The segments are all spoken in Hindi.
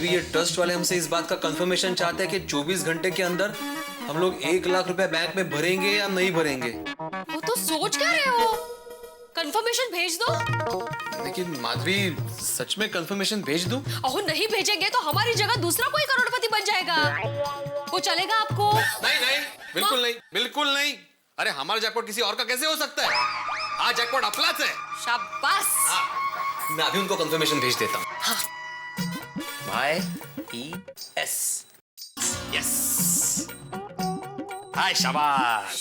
माधवी, ये ट्रस्ट वाले हमसे इस बात का कंफर्मेशन चाहते हैं कि 24 घंटे के अंदर हम लोग 1 लाख रुपए बैंक में भरेंगे या नहीं भरेंगे। वो तो सोच क्या रहे हो? कंफर्मेशन भेज दो। लेकिन माधवी, सच में कंफर्मेशन भेज दूं? ओह नहीं भेजेंगे तो हमारी जगह दूसरा कोई करोड़पति बन जाएगा। वो चलेगा आपको? नहीं नहीं, बिल्कुल नहीं, बिल्कुल नहीं। अरे हमारा जैकपॉट किसी और का कैसे हो सकता है? आज जैकपॉट अफलात है। शाबाश। हाँ, मैं अभी उनको कंफर्मेशन भेज देता हूँ। हाँ। YES। यस। हाय, शाबाश,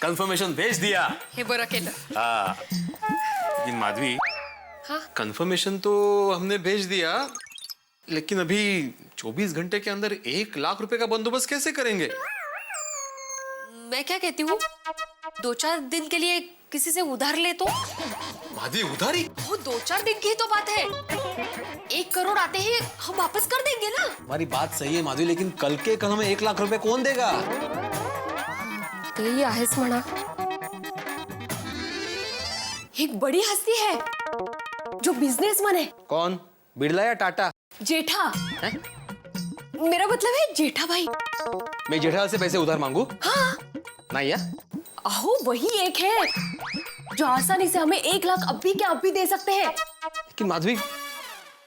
कंफर्मेशन भेज दिया। हे बरं केलं। हाँ, लेकिन माधवी, हाँ? कंफर्मेशन तो हमने भेज दिया, लेकिन अभी 24 घंटे के अंदर 1 लाख रुपए का बंदोबस्त कैसे करेंगे? मैं क्या कहती हूँ, 2-4 दिन के लिए किसी से उधार ले तो? माधवी, उधारी? वो 2-4 दिन की ही तो बात है। 1 करोड़ आते ही हम वापस कर देंगे ना। हमारी बात सही है माधवी, लेकिन कल के कल हमें 1 लाख रुपए कौन देगा? तेही आहेस म्हणा। एक बड़ी हस्ती है जो बिजनेसमैन है। कौन? बिरला या टाटा? जेठा है? मेरा मतलब है जेठा भाई। मैं जेठालाल से पैसे उधार मांगू? हाँ। नहीं या? अहो वही एक है जो आसानी से हमें 1 लाख अब भी अब भी दे सकते हैं। लेकिन माधवी,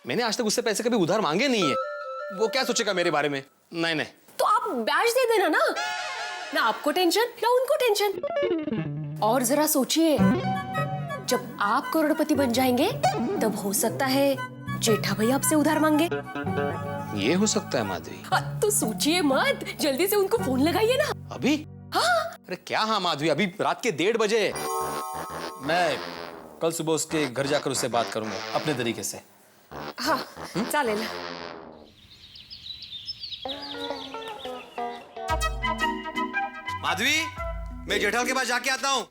मैंने आज तक उससे पैसे कभी उधार मांगे नहीं है। वो क्या सोचेगा मेरे बारे में? नहीं नहीं। तो आप ब्याज दे देना ना। ना आपको टेंशन ना उनको टेंशन। और जरा सोचिए, जब आप करोड़पति बन जाएंगे तब हो सकता है जेठा भाई आपसे उधार मांगे। ये हो सकता है माधवी। तो सोचिए मत, जल्दी से उनको फोन लगाइए ना। अभी? हाँ। अरे क्या हाँ माधवी, अभी रात के 1:30 बजे। मैं कल सुबह उसके घर जाकर उससे बात करूंगा अपने तरीके से। हाँ चालेल। माधवी, मैं जेठालाल के पास जाके आता हूँ।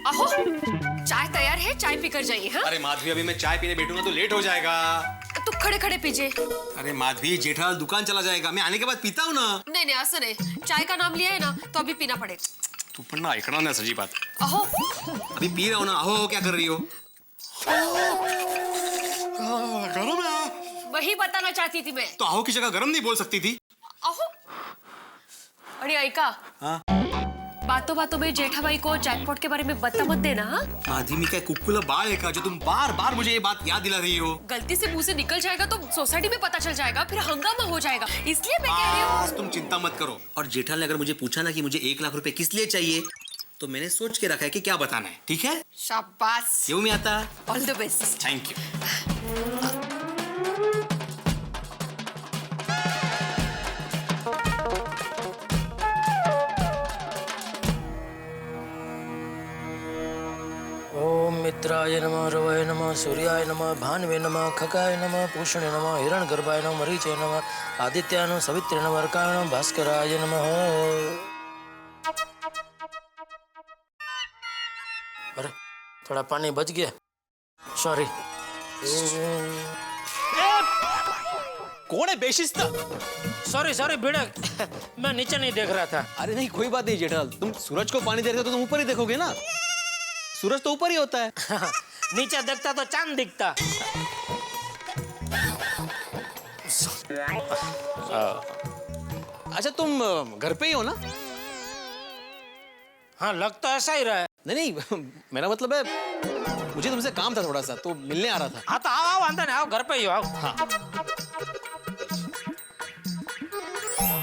अहो चाय तैयार है, चाय पीकर जाइए। हाँ? अरे माधवी, अभी मैं चाय पीने बैठूंगा तो लेट हो जाएगा। तो खड़े खड़े पीजिए। अरे माधवी, जेठालाल दुकान चला जाएगा, मैं आने के बाद पीता हूँ ना। नहीं नहीं असं नहीं, चाय का नाम लिया है ना तो अभी पीना पड़ेगा। तू पण ना ऐकणार नाही सजी बात। अहो अभी पी रहा हूँ ना। अहो, क्या कर रही हो? गरम है। वही बताना चाहती थी मैं। तो अहो की जगह गरम नहीं बोल सकती थी? अहो अरे ऐका, हाँ? बातों बातों में जेठा भाई को जैकपॉट के बारे में बता मत देना। हाँ? माधवी, मैं क्या कुकुला बाल है का जो तुम बार बार मुझे ये बात याद दिला रही हो? गलती से मुंह से निकल जाएगा तो सोसाइटी में पता चल जाएगा, फिर हंगामा हो जाएगा, इसलिए मैं कह रही हूँ। तुम चिंता मत करो। और जेठालाल ने अगर मुझे पूछा ना कि मुझे 1 लाख रुपए किस लिए चाहिए, तो मैंने सोच के रखा है कि क्या बताना है। ठीक है? शाबाश। क्यों नहीं आता? All the best. Thank you. ओम मित्राय नमः, रवये नमः, सूर्याय नमः, भानवे नमः, खगाय नमः, पूषणे नमः, हिरण्यगर्भाय नमः, मरीचे नमः, आदित्याय नमः, सवित्रे नमः, अर्काय नमः, भास्कराय नमः। अरे थोड़ा पानी बच गया, सॉरी। कौन है बेशिस्ता? सॉरी सॉरी भिड़क, मैं नीचे नहीं देख रहा था। अरे नहीं, कोई बात नहीं जेठालाल। तुम सूरज को पानी दे रहे हो तो तुम ऊपर ही देखोगे ना। सूरज तो ऊपर ही होता है। नीचे देखता तो चांद दिखता। अच्छा, तुम घर पे ही हो ना? हाँ लग तो ऐसा ही रहा है। नहीं नहीं, मेरा मतलब है मुझे तुमसे काम था थोड़ा सा, तो मिलने आ रहा था। हाँ तो आओ आओ, अंदर आओ, घर पे ही हो, आओ। हाँ।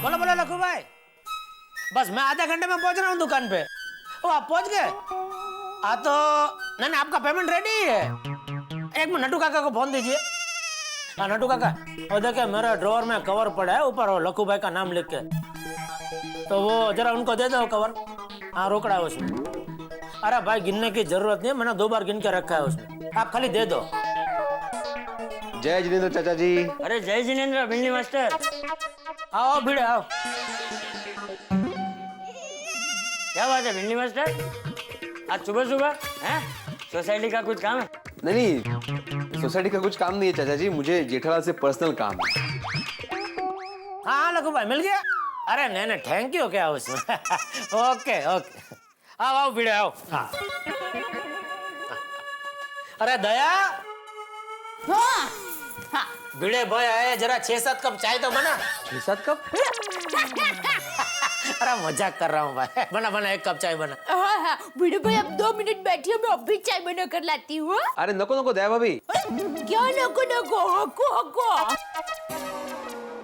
बोलो बोलो लखू भाई, बस मैं आधे घंटे में पहुंच रहा हूँ दुकान पे। ओ आप पहुंच गए? हाँ तो नहीं आपका पेमेंट रेडी है। एक मिनट नटू काका को फोन दीजिए। हाँ नटू काका, और देखिए मेरे ड्रॉअर में कवर पड़ा है, ऊपर हो लखू भाई का नाम लिख के, तो वो जरा उनको दे दो कवर। हाँ रोकड़ा है उसमें। अरे भाई गिनने की जरूरत नहीं है, मैंने 2 बार गिन के रखा है उसमें, आप खाली दे दो। जय जिनेंद्र चाचा जी। अरे जय जिनेंद्र भिंडी मास्टर, आओ भिड़े आओ। क्या बात है भिंडी मास्टर, आज सुबह सुबह हैं? सोसाइटी का कुछ काम है? नहीं, सोसाइटी का कुछ काम नहीं है चाचा जी, मुझे जेठालाल से पर्सनल काम है। हाँ लखू भाई मिल गया। अरे नहीं नहीं थैंक यू क्या उसमें। ओके ओके, आओ आओ भिड़े आओ। हाँ अरे दया, हाँ हाँ भिड़े भाई आए, जरा 6-7 कप चाय तो बना। 6-7 कप? अरे मजाक कर रहा हूँ भाई, बना बना 1 कप चाय बना। हाँ हाँ भिड़े भाई अब 2 मिनट बैठिए, मैं अभी चाय बना कर लाती हूँ। अरे नको नको दया भाभी, क्या नको नको, हको हको।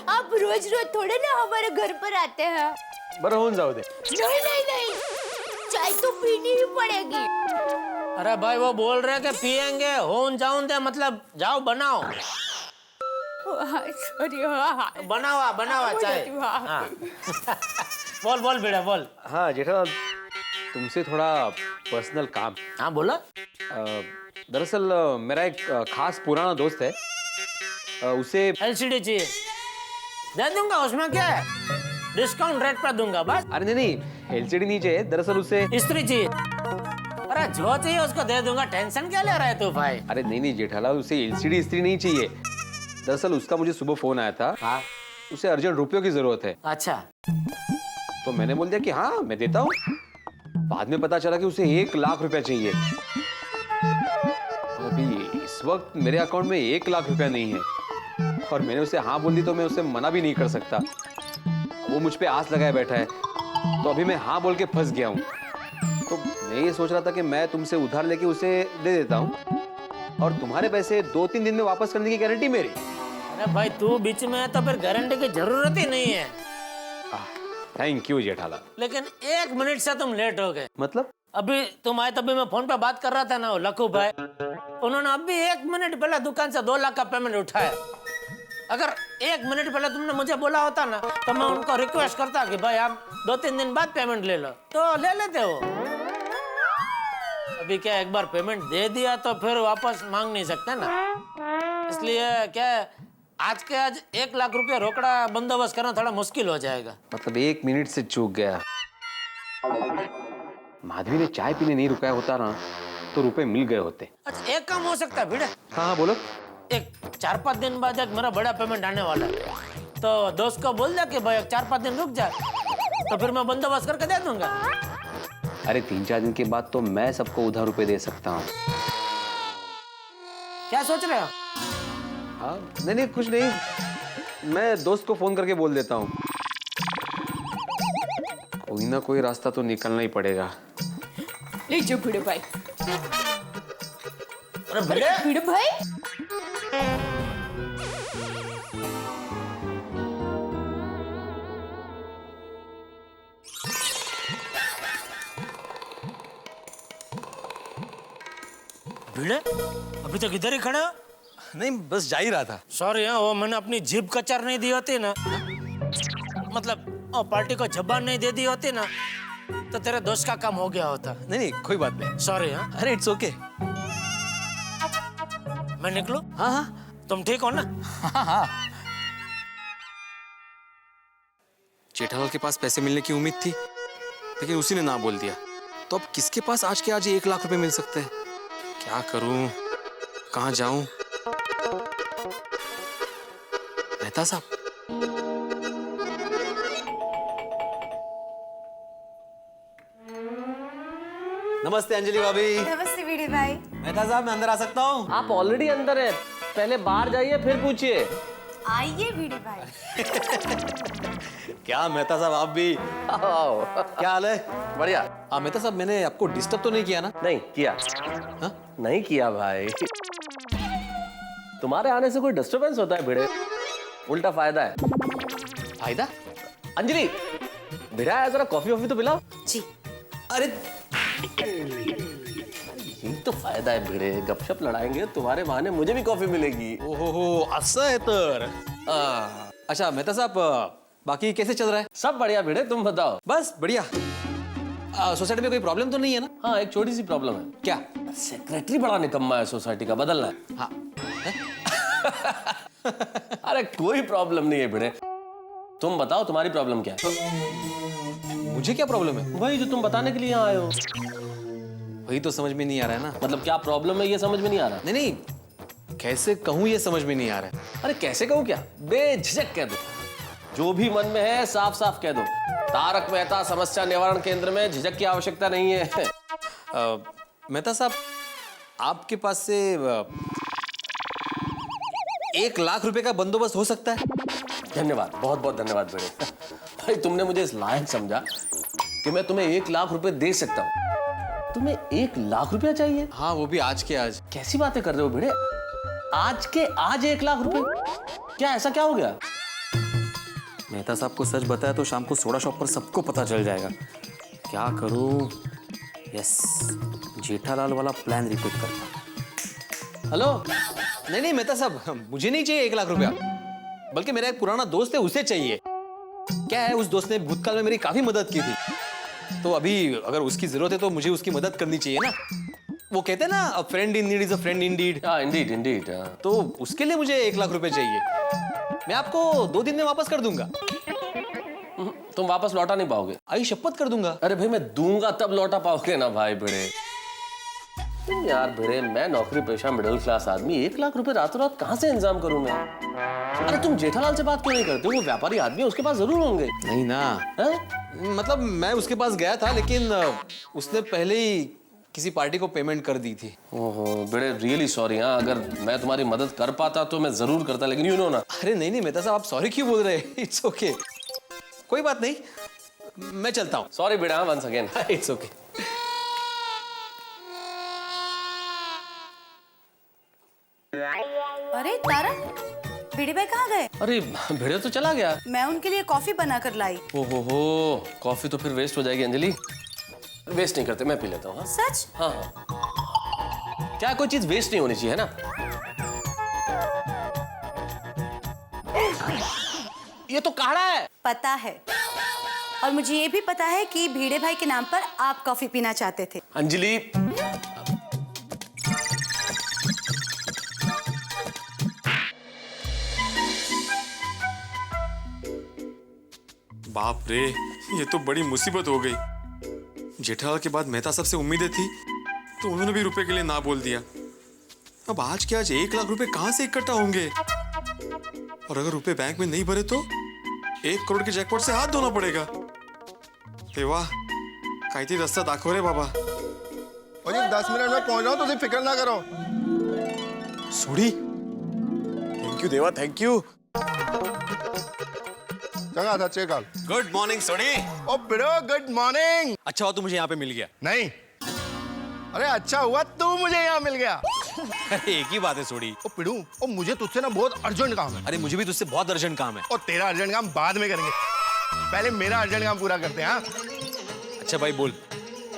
आप रोज रोज थोड़े ना हमारे घर पर आते हैं। बरं होऊन जाऊ दे। नहीं नहीं नहीं, चाय तो पीनी ही पड़ेगी। अरे भाई वो बोल रहे कि पियेंगे, होन जाऊं दे मतलब जाओ बनाओ। सॉरी। हाँ हाँ बनावा चाय। हाँ। हाँ। बोल बोल भिड़े बोल। हाँ जेठालाल, तुमसे थोड़ा पर्सनल काम। हाँ बोलो। दरअसल मेरा एक खास पुराना दोस्त है, उसे LCD चाहिए, दे दूंगा, उसमें क्या है, डिस्काउंट रेट पर दूंगा बस। अरे नहीं LCD नहीं चाहिए, दरअसल उसे इस्त्री चाहिए। अरे जो चाहिए उसको दे दूंगा, टेंशन क्या ले रहा है तू भाई। अरे नहीं जेठालाल, उसे LCD इस्त्री नहीं चाहिए। दरअसल उसका मुझे सुबह फोन आया था। हाँ। उसे अर्जेंट रुपयों की जरूरत है। अच्छा। तो मैंने बोल दिया कि हाँ मैं देता हूँ। बाद में पता चला कि उसे 1 लाख रुपया चाहिए। अभी इस वक्त मेरे अकाउंट में 1 लाख रुपया नहीं है, और मैंने उसे हाँ बोल दी तो मैं उसे मना भी नहीं कर सकता। वो मुझ पे आस लगाए बैठा है, तो अभी मैं हाँ बोल के फंस गया हूँ। तो मैं ये सोच रहा था कि मैं तुमसे उधार लेके उसे दे देता हूँ, और तुम्हारे पैसे 2-3 दिन में वापस करने की गारंटी मेरी। अरे भाई तू बीच में है तो फिर गारंटी की जरूरत ही नहीं है। Thank you Jethalal. लेकिन 1 मिनट से तुम लेट हो गए। मतलब? अभी तुम आए तभी मैं फोन पे बात कर रहा था ना, वो लखू भाई, उन्होंने अभी 1 मिनट पहले दुकान से 2 लाख का पेमेंट उठाया। अगर 1 मिनट पहले तुमने मुझे बोला होता ना तो मैं उनको रिक्वेस्ट करता कि भाई आप 2-3 दिन बाद पेमेंट ले लो, तो ले लेते हो। अभी क्या एक बार पेमेंट दे दिया तो फिर वापस मांग नहीं सकते ना, इसलिए क्या आज के आज 1 लाख रुपया रोकड़ा बंदोबस्त करना थोड़ा मुश्किल हो जाएगा। मतलब 1 मिनट से चूक गया। माधवी ने चाय पीने नहीं रुकाया होता ना तो रुपए मिल गए होते। अच्छा एक काम हो सकता है भिड़े। हाँ बोलो। एक 4-5 दिन बाद एक मेरा बड़ा पेमेंट आने वाला है, तो दोस्त को बोल दे कि भाई 4-5 दिन रुक जा, तो फिर मैं बंदोबस्त करके दे दूंगा। अरे 3-4 दिन के बाद तो मैं सबको उधार रुपए दे सकता हूँ। क्या सोच रहे हो? हाँ नहीं कुछ नहीं, मैं दोस्त को फोन करके बोल देता हूँ। कोई ना कोई रास्ता तो निकलना ही पड़ेगा। ले जाओ भिड़े भाई। अरे भिड़े भिड़े भाई भिड़े अभी तक इधर ही खड़े हो? नहीं बस जा ही रहा था। सॉरी हाँ, वो मैंने अपनी जीभ कचर नहीं दी होती ना, मतलब वो पार्टी को जबान नहीं दे दी होती ना, तो तेरे दोस्त का काम हो गया होता। नहीं कोई बात नहीं। सॉरी हाँ। अरे इट्स ओके। मैं निकलूं? हाँ हाँ तुम ठीक हो ना? हाँ। जेठालाल के पास पैसे मिलने की उम्मीद थी, लेकिन उसी ने ना बोल दिया। तो अब किसके पास आज के आज 1 लाख रुपए मिल सकते हैं? क्या करूं, कहाँ जाऊं? मेहता साहब। नमस्ते अंजलि भाभी। नमस्ते वीडी भाई। मेहता साहब मैं अंदर आ सकता हूँ? आप ऑलरेडी अंदर है, पहले बाहर जाइए फिर पूछिए। आइए वीडी भाई। क्या मेहता साहब आप भी? आओ। क्या हाल है? बढ़िया। मेहता साहब मैंने आपको डिस्टर्ब तो नहीं किया ना? नहीं किया। हाँ? नहीं किया भाई, तुम्हारे आने से कोई डिस्टरबेंस होता है भिड़े? उल्टा फायदा है। फायदा? अंजलि भिड़ा है, जरा कॉफी वॉफी तो पिलाओ। जी। अरे यही तो फायदा है भिड़े, गपशप लड़ाएंगे तुम्हारे बहाने मुझे भी कॉफी मिलेगी। ओहो असं आहे तर। अच्छा मेहता साहब बाकी कैसे चल रहा है? सब बढ़िया भिड़े, तुम बताओ। बस बढ़िया। सोसाइटी में कोई प्रॉब्लम तो नहीं है ना? हाँ एक छोटी सी प्रॉब्लम है। क्या? सेक्रेटरी बड़ा निकम्मा है, सोसाइटी का बदलना है। हाँ। अरे कोई प्रॉब्लम नहीं है भिड़े, तुम बताओ तुम्हारी प्रॉब्लम क्या है? मुझे क्या प्रॉब्लम है? वही जो तुम बताने के लिए यहाँ आए हो। वही तो समझ में नहीं आ रहा है ना। मतलब क्या प्रॉब्लम है ये समझ में नहीं आ रहा? नहीं कैसे कहूँ ये समझ में नहीं आ रहा है। अरे कैसे कहूँ क्या, बेझिझक कह दो, जो भी मन में है साफ साफ कह दो। तारक मेहता समस्या निवारण केंद्र में झिझक की आवश्यकता नहीं है। मेहता साहब आपके पास से 1 लाख रुपए का बंदोबस्त हो सकता है? धन्यवाद, बहुत बहुत धन्यवाद बेटे। भाई तुमने मुझे इस लायक समझा कि मैं तुम्हें 1 लाख रुपए दे सकता हूँ। तुम्हें 1 लाख रुपया चाहिए? हाँ, वो भी आज के आज। कैसी बातें कर रहे हो बेटे? आज के आज 1 लाख रुपए? क्या ऐसा क्या हो गया? मेहता साहब को सच बताया तो शाम को सोडा शॉप पर सबको पता चल जाएगा। क्या करूं? यस, जेठालाल वाला प्लान रिपीट करता। हेलो? नहीं मेहता साहब, मुझे नहीं चाहिए 1 लाख रुपया, बल्कि मेरा एक पुराना दोस्त है, उसे चाहिए। क्या है, उस दोस्त ने भूतकाल में मेरी काफी मदद की थी, तो अभी अगर उसकी जरूरत है तो मुझे उसकी मदद करनी चाहिए ना। वो कहते हैं ना, अ friend in need is a friend Indeed. हाँ, इंडीड इंडीड। तो उसके लिए मुझे 1 लाख रुपए चाहिए। मैं आपको 2 दिन में वापस कर दूंगा। तुम वापस लौटा नहीं पाओगे। आई शपथ कर दूंगा। अरे भाई मैं दूंगा तब लौटा पाओगे ना भाई भिड़े। तुम यार भिड़े, मैं नौकरी पेशा मिडिल क्लास आदमी, 1 लाख रुपए रातों रात कहाँ से इंतजाम करूं मैं? अरे तुम जेठालाल से बात क्यों नहीं करते? वो व्यापारी आदमी है, उसके पास जरूर होंगे। नहीं ना, हैं? मतलब मैं उसके पास गया था, लेकिन उसने पहले ही किसी पार्टी को पेमेंट कर दी थी। ओहो बेटे, रियली सॉरी। हाँ, अगर मैं तुम्हारी मदद कर पाता तो मैं जरूर करता, लेकिन यू नो ना। अरे नहीं मेहता साहब, आप सॉरी क्यों बोल रहे हैं? इट्स ओके, कोई बात नहीं, मैं चलता हूँ। सॉरी बेटा, वंस अगेन। It's okay. अरे तारक, भिड़े भाई कहाँ गए? अरे भिड़े तो चला गया। मैं उनके लिए कॉफी बना कर लाई। ओहो, कॉफी तो फिर वेस्ट हो जाएगी अंजलि। वेस्ट नहीं करते, मैं पी लेता हूँ। सच? हाँ हाँ, क्या कोई चीज वेस्ट नहीं होनी चाहिए, है ना? ये तो काढ़ा है। पता है, और मुझे ये भी पता है कि भिड़े भाई के नाम पर आप कॉफी पीना चाहते थे। अंजलि, बाप रे, ये तो बड़ी मुसीबत हो गई। जेठालाल के बाद मेहता साहब से उम्मीदें थी, तो उन्होंने भी रुपए के लिए ना बोल दिया। अब आज के आज 1 लाख रुपए कहां से इकट्ठा होंगे? और अगर रुपए बैंक में नहीं भरे तो 1 करोड़ के जैकपॉट से हाथ धोना पड़ेगा। हे वाह, काहीतरी रस्ता दाखव रे बाबा। और ये 10 मिनट में पहुंच रहा हूँ, तो तुम फिक्र ना करो। सोडी, थैंक यू देवा, थैंक यू। चंगा था चेकाल। गुड मॉर्निंग सोडी। ओ ब्रो, गुड मॉर्निंग। अच्छा हुआ तू मुझे यहाँ पे मिल गया। नहीं, अरे अच्छा हुआ तू मुझे यहाँ मिल गया। एक ही बात है सोडी। ओ पिड़ू, ओ मुझे तुझसे ना बहुत अर्जेंट काम है। अरे मुझे भी तुझसे बहुत अर्जेंट काम है। और तेरा अर्जेंट काम बाद में करेंगे, पहले मेरा अर्जेंट काम पूरा करते हैं। हाँ? अच्छा भाई बोल।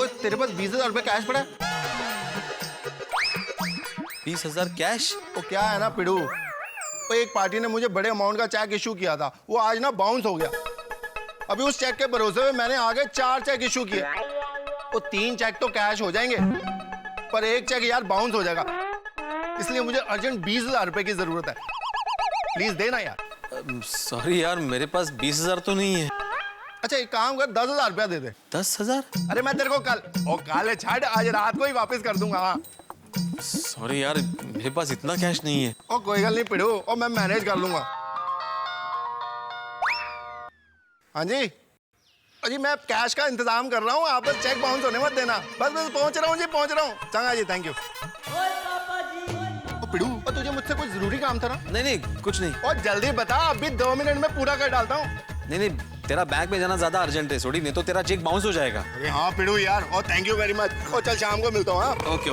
ओ तेरे पास 20,000 रुपए कैश पड़ा है? 20,000 कैश? ओ क्या है ना पिड़ू, तो एक पार्टी ने मुझे बड़े अमाउंट का चेक इशू किया था, वो आज ना बाउंस हो गया। अभी उस चेक के भरोसे में मैंने आगे 4 चेक इशू किए। वो 3 चेक तो कैश हो जाएंगे, पर 1 चेक यार बाउंस हो जाएगा, इसलिए मुझे अर्जेंट 20,000 रुपए की जरूरत है। प्लीज देना यार। सॉरी यार, मेरे पास 20,000 तो नहीं है। अच्छा एक काम कर, 10,000 रुपया दे दे। 10,000? अरे मैं तेरे को कल, ओ काले छाड़, आज रात को ही वापस कर दूंगा। हाँ सॉरी यार, मेरे पास इतना कैश नहीं है। ओ कोई गल नहीं पिड़ू, ओ मैं मैनेज कर लूंगा। हाँ जी, अजी मैं कैश का इंतजाम कर रहा हूँ, आप बस चेक बाउंस होने मत देना। बस बस पहुंच रहा हूँ जी, पहुंच रहा हूँ। चंगा जी, थैंक यू। ओ पिड़ू, और तुझे मुझसे कोई जरूरी काम था ना? नहीं कुछ नहीं। और जल्दी बता, अभी 2 मिनट में पूरा कर डालता हूँ। नहीं तेरा बैंक में जाना ज्यादा अर्जेंट है सोडी, नहीं तो तेरा चेक बाउंस हो जाएगा। अरे हाँ पिड़ू यार, और थैंक यू वेरी मच। और चल शाम को मिलता हूँ। हाँ ओके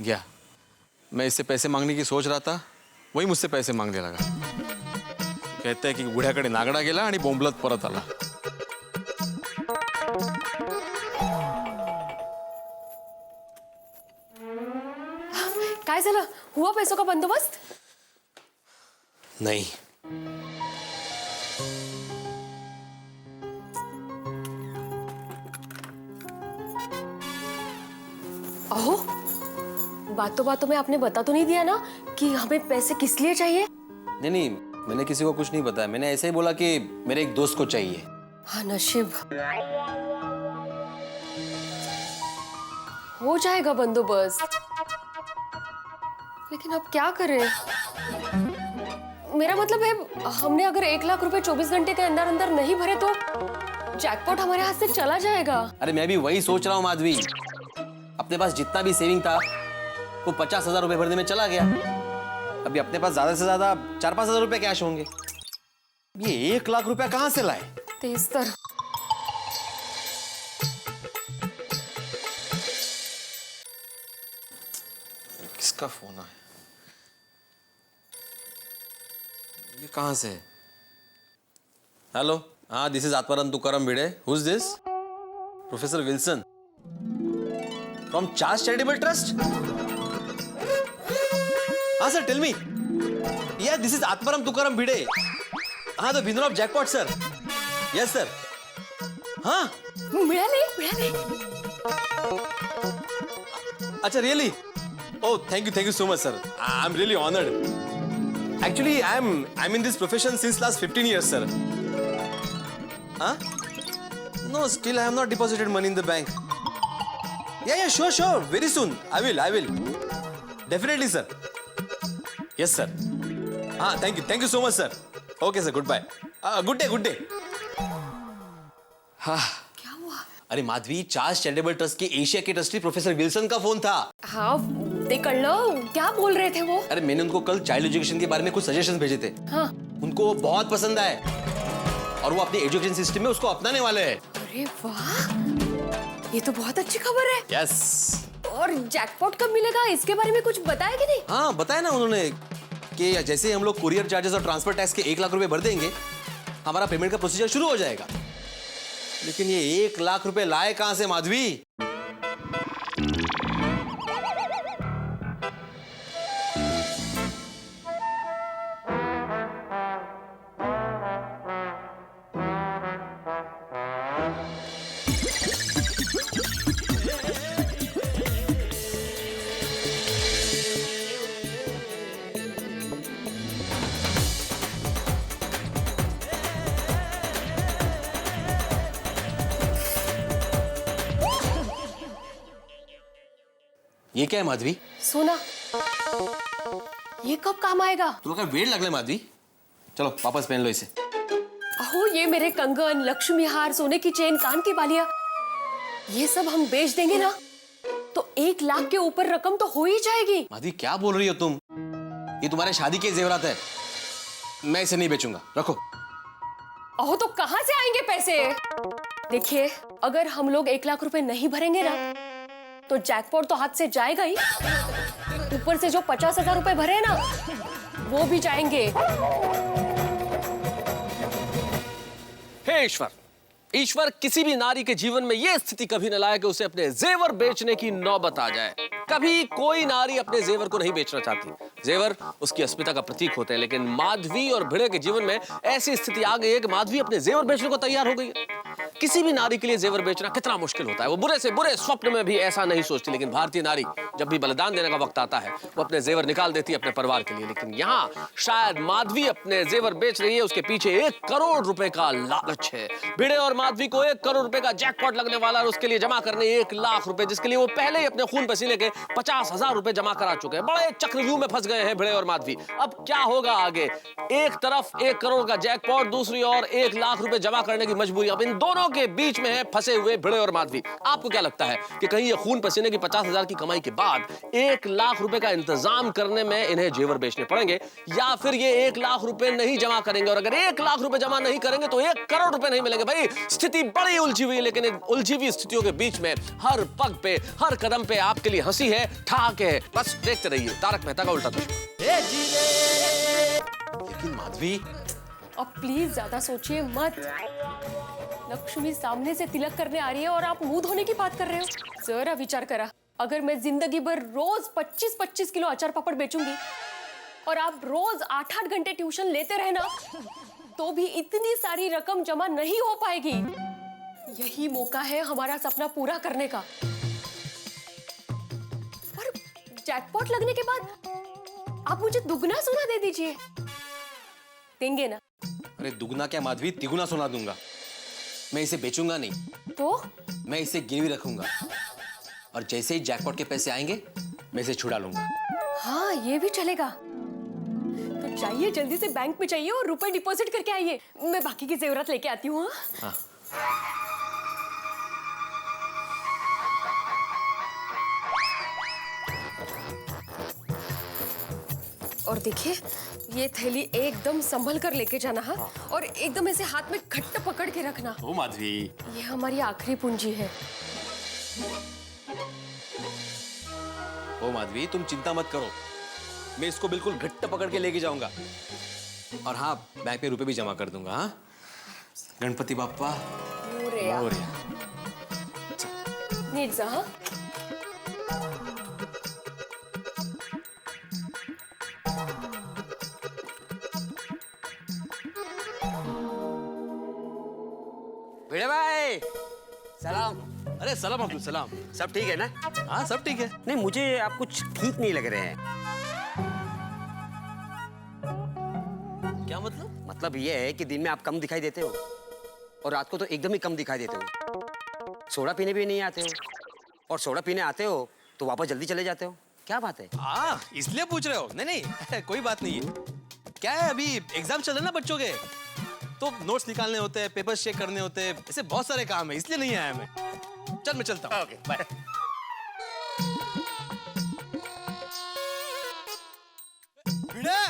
गया। मैं इससे पैसे मांगने की सोच रहा था, वही मुझसे पैसे मांगने लगा। कहते हैं कि बुढ़्याकडे नागडा गेला आणि बोंबलत परत आला। काय झालं? हुआ पैसों का बंदोबस्त? नहीं। अहो, बातों में आपने बता तो नहीं दिया ना कि हमें पैसे किस लिए चाहिए? नहीं मैंने किसी को कुछ नहीं बताया। मैंने ऐसे ही बोला कि मेरे एक दोस्त को चाहिए। हाँ नशीब, हो जाएगा बंदोबस्त, लेकिन अब क्या करें? मेरा मतलब है, हमने अगर 1 लाख रुपए 24 घंटे के अंदर अंदर नहीं भरे तो जैकपॉट हमारे हाथ से चला जाएगा। अरे मैं भी वही सोच रहा हूँ माधवी। अपने पास जितना भी सेविंग था वो 50,000 रुपए भरने में चला गया। अभी अपने पास ज्यादा से ज्यादा 4-5 हजार रुपए कैश होंगे। ये 1 लाख रुपया कहां से लाए? तेज तर। किसका फोन है? ये कहां से है? हेलो, हाँ, this is Atmaram Tukaram Bhide. Who is this? Professor Wilson from charge charitable trust. हाँ सर, टेल मी। या दिस इज आत्माराम तुकाराम भिड़े। हाँ, the winner of jackpot sir. Yes sir. हाँ, मिळाले। अच्छा, really? Oh, thank you so much, sir. I'm really honored. Actually, I'm in this profession since last 15 years, sir. Huh? No, still I have not deposited money in the bank. Yeah, sure. Very soon. I will. Definitely, sir. Yes, sir. Thank you so much, sir. Okay, sir. Goodbye. Good day. क्या हुआ? अरे माधवी, चार्ज चैरिटेबल ट्रस्ट के एशिया के ट्रस्टी प्रोफेसर विल्सन का फोन था। हाँ, ते कळलं, क्या बोल रहे थे वो? अरे मैंने उनको कल चाइल्ड एजुकेशन के बारे में कुछ सजेशंस भेजे थे। हाँ। उनको वो बहुत पसंद आए और वो अपने एजुकेशन सिस्टम में उसको अपनाने वाले हैं। अरे वाह, ये तो बहुत अच्छी खबर है। यस। और जैकपॉट कब मिलेगा, इसके बारे में कुछ बताया कि नहीं? हाँ, बताया ना उन्होंने कि जैसे हम लोग कुरियर चार्जेस और ट्रांसफर टैक्स के 1 लाख रुपए भर देंगे, हमारा पेमेंट का प्रोसीजर शुरू हो जाएगा। लेकिन ये 1 लाख रुपए लाए कहां से माधवी? ये क्या है माधवी? सोना। ये कब काम आएगा? तुम्हें क्या वेट लगने माधवी? चलो वापस पहन लो इसे। अहो, ये मेरे कंगन, लक्ष्मी हार, सोने की चेन, कान की बालियां, ये सब हम बेच देंगे ना तो 1 लाख के ऊपर रकम तो हो ही जाएगी। माधवी, क्या बोल रही हो तुम? ये तुम्हारे शादी के जेवरात है। मैं इसे नहीं बेचूंगा, रखो। अहो, तो कहां से आएंगे पैसे? देखिए, अगर हम लोग 1 लाख रुपए नहीं भरेंगे ना तो जैकपॉट तो हाथ से जाएगा ही, ऊपर से जो 50,000 रुपए भरे ना वो भी जाएंगे। हे ईश्वर किसी भी नारी के जीवन में यह स्थिति कभी न लाए कि उसे अपने जेवर बेचने की नौबत आ जाए। कभी कोई नारी अपने जेवर को नहीं बेचना चाहती। जेवर उसकी अस्मिता का प्रतीक होते हैं, लेकिन माधवी और भिड़े के जीवन में ऐसी स्थिति आ गई है कि माधवी अपने जेवर बेचने को तैयार हो गई है। किसी भी नारी के लिए जेवर बेचना कितना मुश्किल होता है। वो बुरे से बुरे स्वप्न में भी ऐसा नहीं सोचती, लेकिन भारतीय नारी जब भी बलिदान देने का वक्त आता है वो अपने जेवर निकाल देती है अपने परिवार के लिए। लेकिन यहाँ शायद माधवी अपने जेवर बेच रही है, उसके पीछे 1 करोड़ रुपए का लालच है। भिड़े और माधवी को 1 करोड़ रुपए का जैकपॉट लगने वाला है, उसके लिए जमा करने 1 लाख रुपए, जिसके लिए वो पहले ही अपने खून पसीने के 50,000 रुपए जमा करा चुके हैं। बड़े चक्रव्यूह में फंस गए हैं भिड़े और माधवी। अब क्या होगा आगे? एक तरफ 1 करोड़ का जैकपॉट, दूसरी ओर 1 लाख रुपए जमा करने की मजबूरी। अब इन दोनों के बीच में है फंसे हुए भिड़े और माधवी। आपको क्या लगता है कि कहीं ये खून पसीने की 50,000 की कमाई के बाद 1 लाख रुपए का इंतजाम करने में इन्हें जेवर बेचने पड़ेंगे, या फिर ये 1 लाख रुपए नहीं जमा करेंगे? और अगर 1 लाख रुपए जमा नहीं करेंगे तो 1 करोड़ रुपए नहीं मिलेंगे। भाई, स्थिति बड़ी उलझी हुई है, लेकिन इन उलझी हुई स्थितियों के बीच में हर पग पे, हर कदम पे आपके लिए हंसी है, ठहाके है। बस देखते रहिए तारक मेहता का उल्टा चश्मा। लेकिन माधवी, अब प्लीज ज्यादा सोचिए मत। लक्ष्मी सामने से तिलक करने आ रही है और आप मुंह धोने की बात कर रहे हो। जरा विचार करा, अगर मैं जिंदगी भर रोज 25-25 किलो अचार पापड़ बेचूंगी और आप रोज 8-8 घंटे ट्यूशन लेते रहे ना, तो भी इतनी सारी रकम जमा नहीं हो पाएगी। यही मौका है हमारा सपना पूरा करने का। और जैकपॉट लगने के बाद आप मुझे दुगना सोना दे दीजिए। देंगे ना? अरे दुगना क्या माधवी, तिगुना सोना दूंगा। मैं इसे बेचूंगा नहीं, तो मैं इसे गिरवी रखूंगा और जैसे ही जैकपॉट के पैसे आएंगे मैं इसे छुड़ा लूंगा। हाँ, ये भी चलेगा। तो जाइए, जल्दी से बैंक में जाइए और रुपए डिपॉजिट करके आइए। मैं बाकी की जेवरात लेके आती हूँ। हाँ? और देखिए ये थैली एकदम संभल कर लेके जाना, हाँ, और एकदम ऐसे हाथ में घट्ट पकड़ के रखना। ओ माधवी, ये हमारी आखिरी पूंजी है। ओ माधवी, तुम चिंता मत करो, मैं इसको बिल्कुल घट्ट पकड़ के लेके जाऊंगा। और हाँ, बैंक पे रुपए भी जमा कर दूंगा। हाँ, गणपति बाप्पा मोरया। मोरया। नीट जा, हाँ। भिड़े भाई सलाम। अरे सलाम अब्दुल सलाम। सब ठीक है ना? हाँ सब ठीक है। नहीं, मुझे आप कुछ ठीक नहीं लग रहे हैं। क्या मतलब? मतलब ये है कि दिन में आप कम दिखाई देते हो और रात को तो एकदम ही कम दिखाई देते हो। सोडा पीने भी नहीं आते हो, और सोडा पीने आते हो तो वापस जल्दी चले जाते हो। क्या बात है? हाँ इसलिए पूछ रहे हो? नहीं नहीं कोई बात नहीं है। क्या है, अभी एग्जाम चल रहे ना बच्चों के, तो नोट्स निकालने होते हैं, पेपर्स चेक करने होते हैं, ऐसे बहुत सारे काम है, इसलिए नहीं आया मैं। चल मैं चलता हूँ। Okay bye. भिड़े,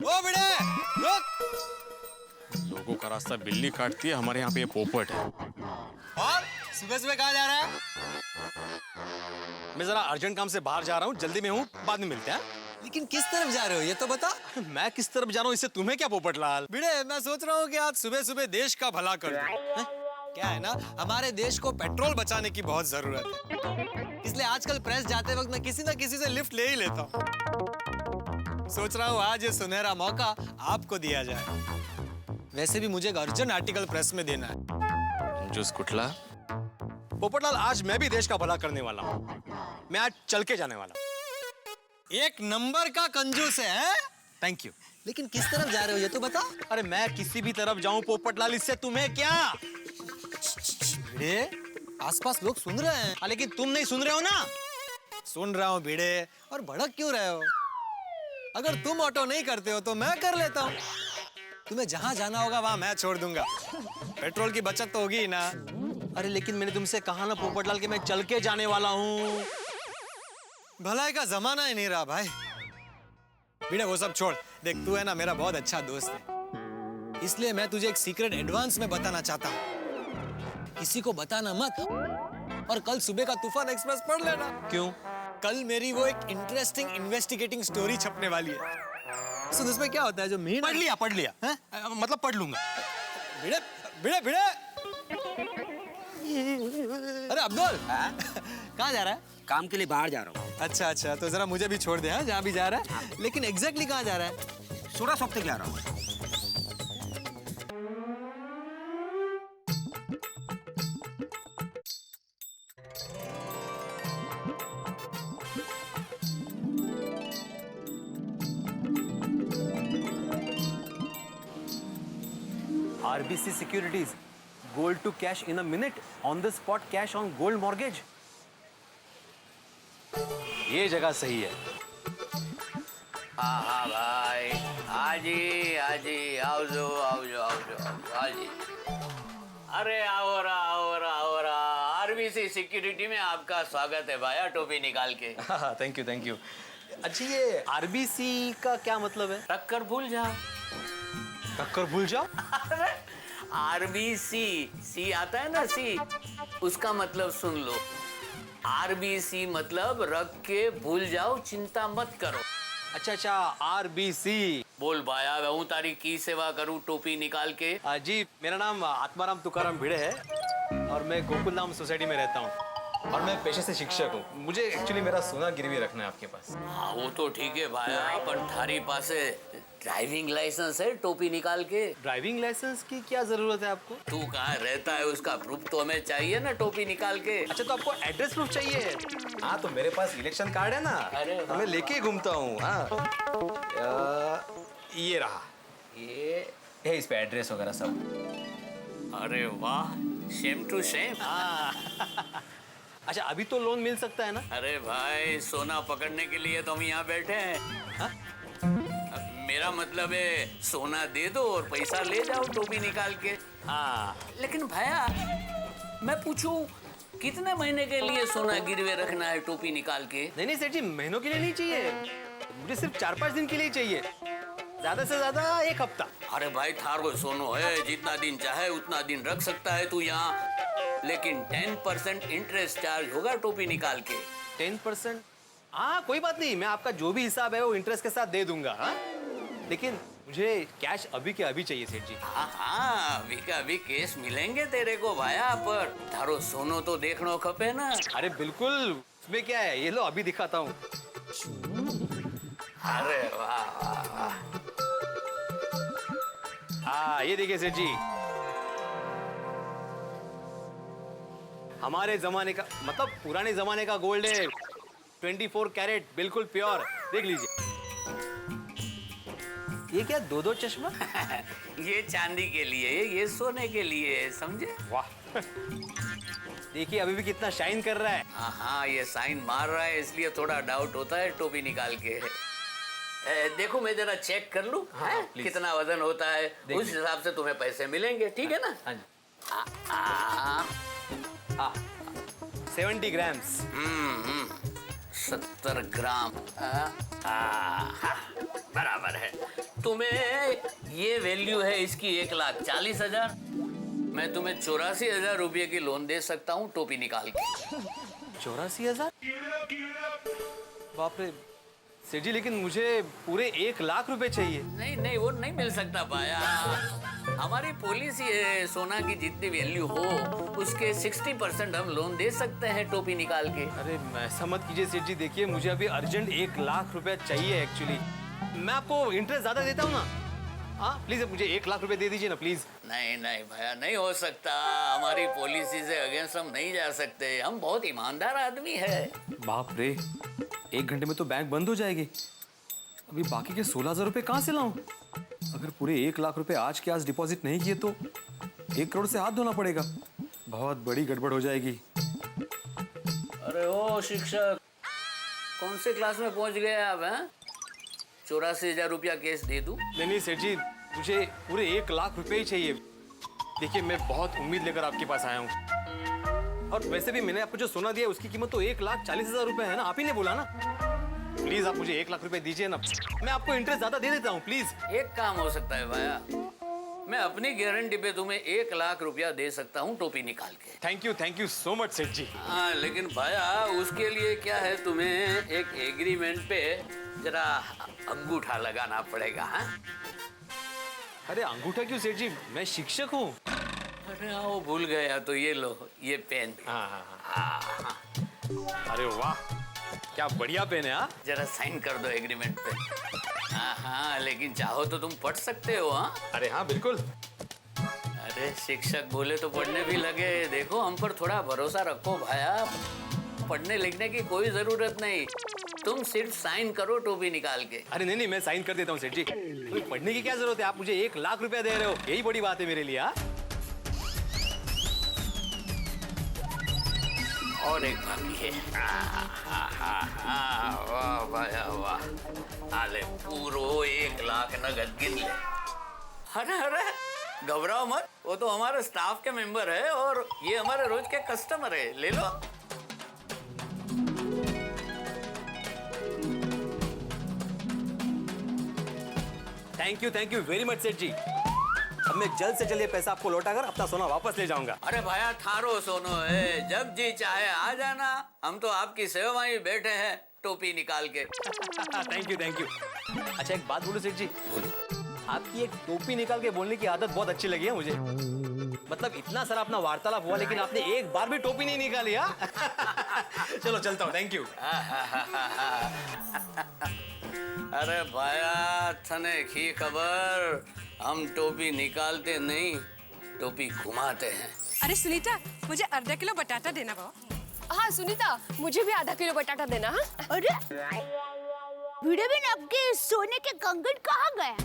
ओ भिड़े, रुक। लोगों का रास्ता बिल्ली काटती है, हमारे यहाँ पे ये पोपट है। और सुबह सुबह कहाँ जा रहा है? मैं जरा अर्जेंट काम से बाहर जा रहा हूँ, जल्दी में हूँ, बाद में मिलते हैं। लेकिन किस तरफ जा रहे हो ये तो बता। मैं किस तरफ जा रहा हूँ इससे तुम्हें क्या पोपटलाल? भिड़े, मैं सोच रहा हूँ कि आज सुबह सुबह देश का भला कर दूं। क्या है ना, हमारे देश को पेट्रोल बचाने की बहुत जरूरत है, इसलिए आजकल प्रेस जाते वक्त मैं किसी ना किसी से लिफ्ट ले ही लेता हूँ। सोच रहा हूँ आज ये सुनहरा मौका आपको दिया जाए। वैसे भी मुझे एक अर्जेंट आर्टिकल प्रेस में देना है। जूस कुटला। पोपटलाल, आज मैं भी देश का भला करने वाला हूँ। मैं आज चल के जाने वाला हूँ। एक नंबर का कंजूस है। Thank you. लेकिन किस तरफ जा रहे हो ये तो बता। अरे मैं किसी भी तरफ जाऊं पोपटलाल, इससे तुम्हें क्या? भिड़े, आसपास लोग सुन रहे हैं। हाँ, लेकिन तुम नहीं सुन रहे हो ना? सुन रहा हूँ भिड़े, और भड़क क्यों रहे हो? अगर तुम ऑटो नहीं करते हो तो मैं कर लेता हूँ। तुम्हें जहां जाना होगा वहां मैं छोड़ दूंगा। पेट्रोल की बचत तो होगी ही ना। अरे लेकिन मैंने तुमसे कहा ना पोपटलाल कि मैं चल के जाने वाला हूँ। भलाई का जमाना ही नहीं रहा भाई। भिड़े वो सब छोड़, देख तू है ना मेरा बहुत अच्छा दोस्त है, इसलिए मैं तुझे एक सीक्रेट एडवांस में बताना चाहता हूँ। किसी को बताना मत, और कल सुबह का तूफान एक्सप्रेस पढ़ लेना। क्यों? कल मेरी वो एक इंटरेस्टिंग इन्वेस्टिगेटिंग स्टोरी छपने वाली है। सुन उसमें क्या होता है, जो मीन पढ़ लिया हैं? मतलब पढ़ लूंगा। भिड़े भिड़े भिड़े, अरे अब्दुल कहाँ जा रहा है? काम के लिए बाहर जा रहा हूँ। अच्छा अच्छा, तो जरा मुझे भी छोड़ दे हाँ, जहाँ भी जा रहा है। लेकिन एग्जैक्टली कहाँ जा रहा है? सोडा शॉप तक जा रहा हूँ। RBC Securities, gold to cash in a minute, on the spot cash on gold mortgage. ये जगह सही है। हाँ हाँ भाई, हाजी आओ जो हाजी। अरे आओ रहा आरबीसी सिक्योरिटी में आपका स्वागत है भाई, टोपी निकाल के। हाँ थैंक यू। अच्छा ये RBC का क्या मतलब है? टक्कर भूल जाओ। टक्कर भूल जाओ? अरे आरबीसी, सी आता है ना सी, उसका मतलब सुन लो। आरबीसी मतलब रख के भूल जाओ, चिंता मत करो। अच्छा RBC। बोल भाया, मैं तारी की सेवा करूं टोपी निकाल के? जी मेरा नाम आत्माराम तुकाराम भिड़े है, और मैं गोकुल नाम सोसाइटी में रहता हूँ, और मैं पेशे से शिक्षक हूँ। मुझे एक्चुअली मेरा सोना गिरवी रखना है आपके पास। हाँ वो तो ठीक है भाया, अपन थारी पासे ड्राइविंग लाइसेंस है टोपी निकाल के? ड्राइविंग लाइसेंस की क्या जरूरत है आपको? तू कहाँ रहता है उसका प्रूफ तो हमें चाहिए ना टोपी निकाल के। अच्छा तो आपको एड्रेस प्रूफ चाहिए? हाँ तो मेरे पास इलेक्शन कार्ड है ना, अरे मैं लेके घूमता हूँ। हाँ ये रहा, ये है, इस पे एड्रेस वगैरह सब। अरे वाह, सेम टू सेम। अच्छा अभी तो लोन मिल सकता है ना? अरे भाई सोना पकड़ने के लिए तो हम यहाँ बैठे हैं। हाँ? मेरा मतलब है सोना दे दो और पैसा ले जाओ टोपी निकाल के। हाँ लेकिन भैया मैं पूछूं, कितने महीने के लिए सोना गिरवे रखना है टोपी निकाल के? नहीं सेठ जी, महीनों के लिए नहीं चाहिए, मुझे सिर्फ 4-5 दिन के लिए चाहिए, ज्यादा से ज्यादा 1 हफ्ता। अरे भाई थारो सोनो है, जितना दिन चाहे उतना दिन रख सकता है तू यहाँ, लेकिन 10% इंटरेस्ट चार्ज होगा टोपी निकाल के। 10%? हाँ कोई बात नहीं, मैं आपका जो भी हिसाब है वो इंटरेस्ट के साथ दे दूंगा। हाँ लेकिन मुझे कैश अभी के अभी चाहिए सेठ जी। हाँ अभी का अभी केस मिलेंगे तेरे को भाया, पर थारो सोनो तो देखनो खपे ना। अरे बिल्कुल, उसमें क्या है, ये लो अभी दिखाता हूँ। अरे वाह वाह वाह। हाँ ये देखिए सेठ जी, हमारे जमाने का, मतलब पुराने जमाने का गोल्ड है, 24 कैरेट, बिल्कुल प्योर। देख लीजिए। ये क्या 2-2 चश्मा? ये चांदी के लिए, ये सोने के लिए, समझे? वाह देखिए अभी भी कितना शाइन कर रहा है। हाँ ये साइन मार रहा है, इसलिए थोड़ा डाउट होता है टोपी निकाल के। देखो मैं जरा चेक कर लूं। हाँ, कितना वजन होता है, उस हिसाब से तुम्हें पैसे मिलेंगे, ठीक है ना? हाँ 70 ग्राम्स। 70 ग्राम बराबर है। तुम्हें ये वैल्यू है इसकी 1,40,000। मैं तुम्हें 84,000 रुपये की लोन दे सकता हूँ टोपी निकाल के। 84,000? बाप रे सेठ जी, लेकिन मुझे पूरे 1 लाख रुपए चाहिए। नहीं नहीं वो नहीं मिल सकता पाया। हमारी पॉलिसी है सोना की जितनी वैल्यू हो उसके 60% हम लोन दे सकते हैं टोपी निकाल के। अरे ऐसा मत कीजिए सेठ जी, देखिए मुझे अभी अर्जेंट 1 लाख रुपए चाहिए एक्चुअली। मैं आपको इंटरेस्ट ज्यादा देता हूँ ना। हाँ प्लीज मुझे 1 लाख रुपए दे दीजिए ना प्लीज। नहीं नहीं भैया नहीं हो सकता, हमारी पॉलिसी से अगेंस्ट हम नहीं जा सकते, हम बहुत ईमानदार आदमी है। बाप रे 1 घंटे में तो बैंक बंद हो जाएगी, अभी बाकी के 16,000 रुपए कहाँ से लाऊं? अगर पूरे 1 लाख रुपए आज के आज डिपॉजिट नहीं किए तो 1 करोड़ से हाथ धोना पड़ेगा, बहुत बड़ी गड़बड़ हो जाएगी। अरे ओ शिक्षक, कौन से क्लास में पहुंच गए आप? हैं 84,000 रुपया केस दे दूं? नहीं सेठ जी, मुझे पूरे 1 लाख रुपए ही चाहिए। देखिए मैं बहुत उम्मीद लेकर आपके पास आया हूँ, और वैसे भी मैंने आपको जो सोना दिया उसकी कीमत तो 1,40,000 रुपए है ना, आप ही ने बोला ना। प्लीज आप मुझे 1 लाख रुपए दीजिए ना, मैं आपको इंटरेस्ट ज्यादा दे देता हूँ प्लीज। एक काम हो सकता है भैया, मैं अपनी गारंटी पे तुम्हें 1 लाख रुपया दे सकता हूँ टोपी निकाल के। थैंक यू सो मच सेठ जी। हाँ लेकिन भैया उसके लिए क्या है, तुम्हें एक एग्रीमेंट पे जरा अंगूठा लगाना पड़ेगा। हाँ अरे अंगूठा क्यों सेठ जी, मैं शिक्षक हूँ। अरे हाँ वो भूल गया, तो ये लो ये पेन। हाँ। अरे वाह क्या बढ़िया पेन है। हाँ जरा साइन कर दो एग्रीमेंट पे। हाँ लेकिन चाहो तो तुम पढ़ सकते हो। हाँ अरे हाँ बिल्कुल। अरे शिक्षक बोले तो पढ़ने भी लगे, देखो हम पर थोड़ा भरोसा रखो भाया, पढ़ने लिखने की कोई जरूरत नहीं, तुम सिर्फ साइन करो टोपी निकाल के। अरे नहीं मैं साइन कर देता हूँ सेठ जी, पढ़ने की क्या जरूरत है, आप मुझे 1 लाख रुपया दे रहे हो, यही बड़ी बात है मेरे लिए। और एक बाकी है। वाह भाया वाह, आले पूरो 1 लाख नगद गिन ले। अरे घबराओ मत, वो तो हमारे स्टाफ के मेंबर है और ये हमारे रोज के कस्टमर है, ले लो। थैंक यू वेरी मच सेठ जी। अब मैं जल्द से जल्द ये पैसा आपको लौटाकर अपना सोना वापस ले जाऊंगा। अरे भाया थारो सोनो है, जब जी चाहे आ जाना, हम तो आपकी सेवा में बैठे हैं टोपी निकाल के। Thank you. अच्छा एक बात बोलो सेठ जी, आपकी एक टोपी निकाल के बोलने की आदत बहुत अच्छी लगी है मुझे। मतलब इतना सारा अपना वार्तालाप हुआ लेकिन आपने एक बार भी टोपी नहीं निकाली। चलो चलता हूँ, थैंक यू। अरे भाया थने की खबर, हम टोपी निकालते नहीं, टोपी घुमाते हैं। अरे सुनीता, मुझे ½ किलो बटाटा देना बाबा। हाँ सुनीता, मुझे भी ½ किलो बटाटा देना। हाँ अरे भिड़े बहन, आपके सोने के कंगन कहाँ गए?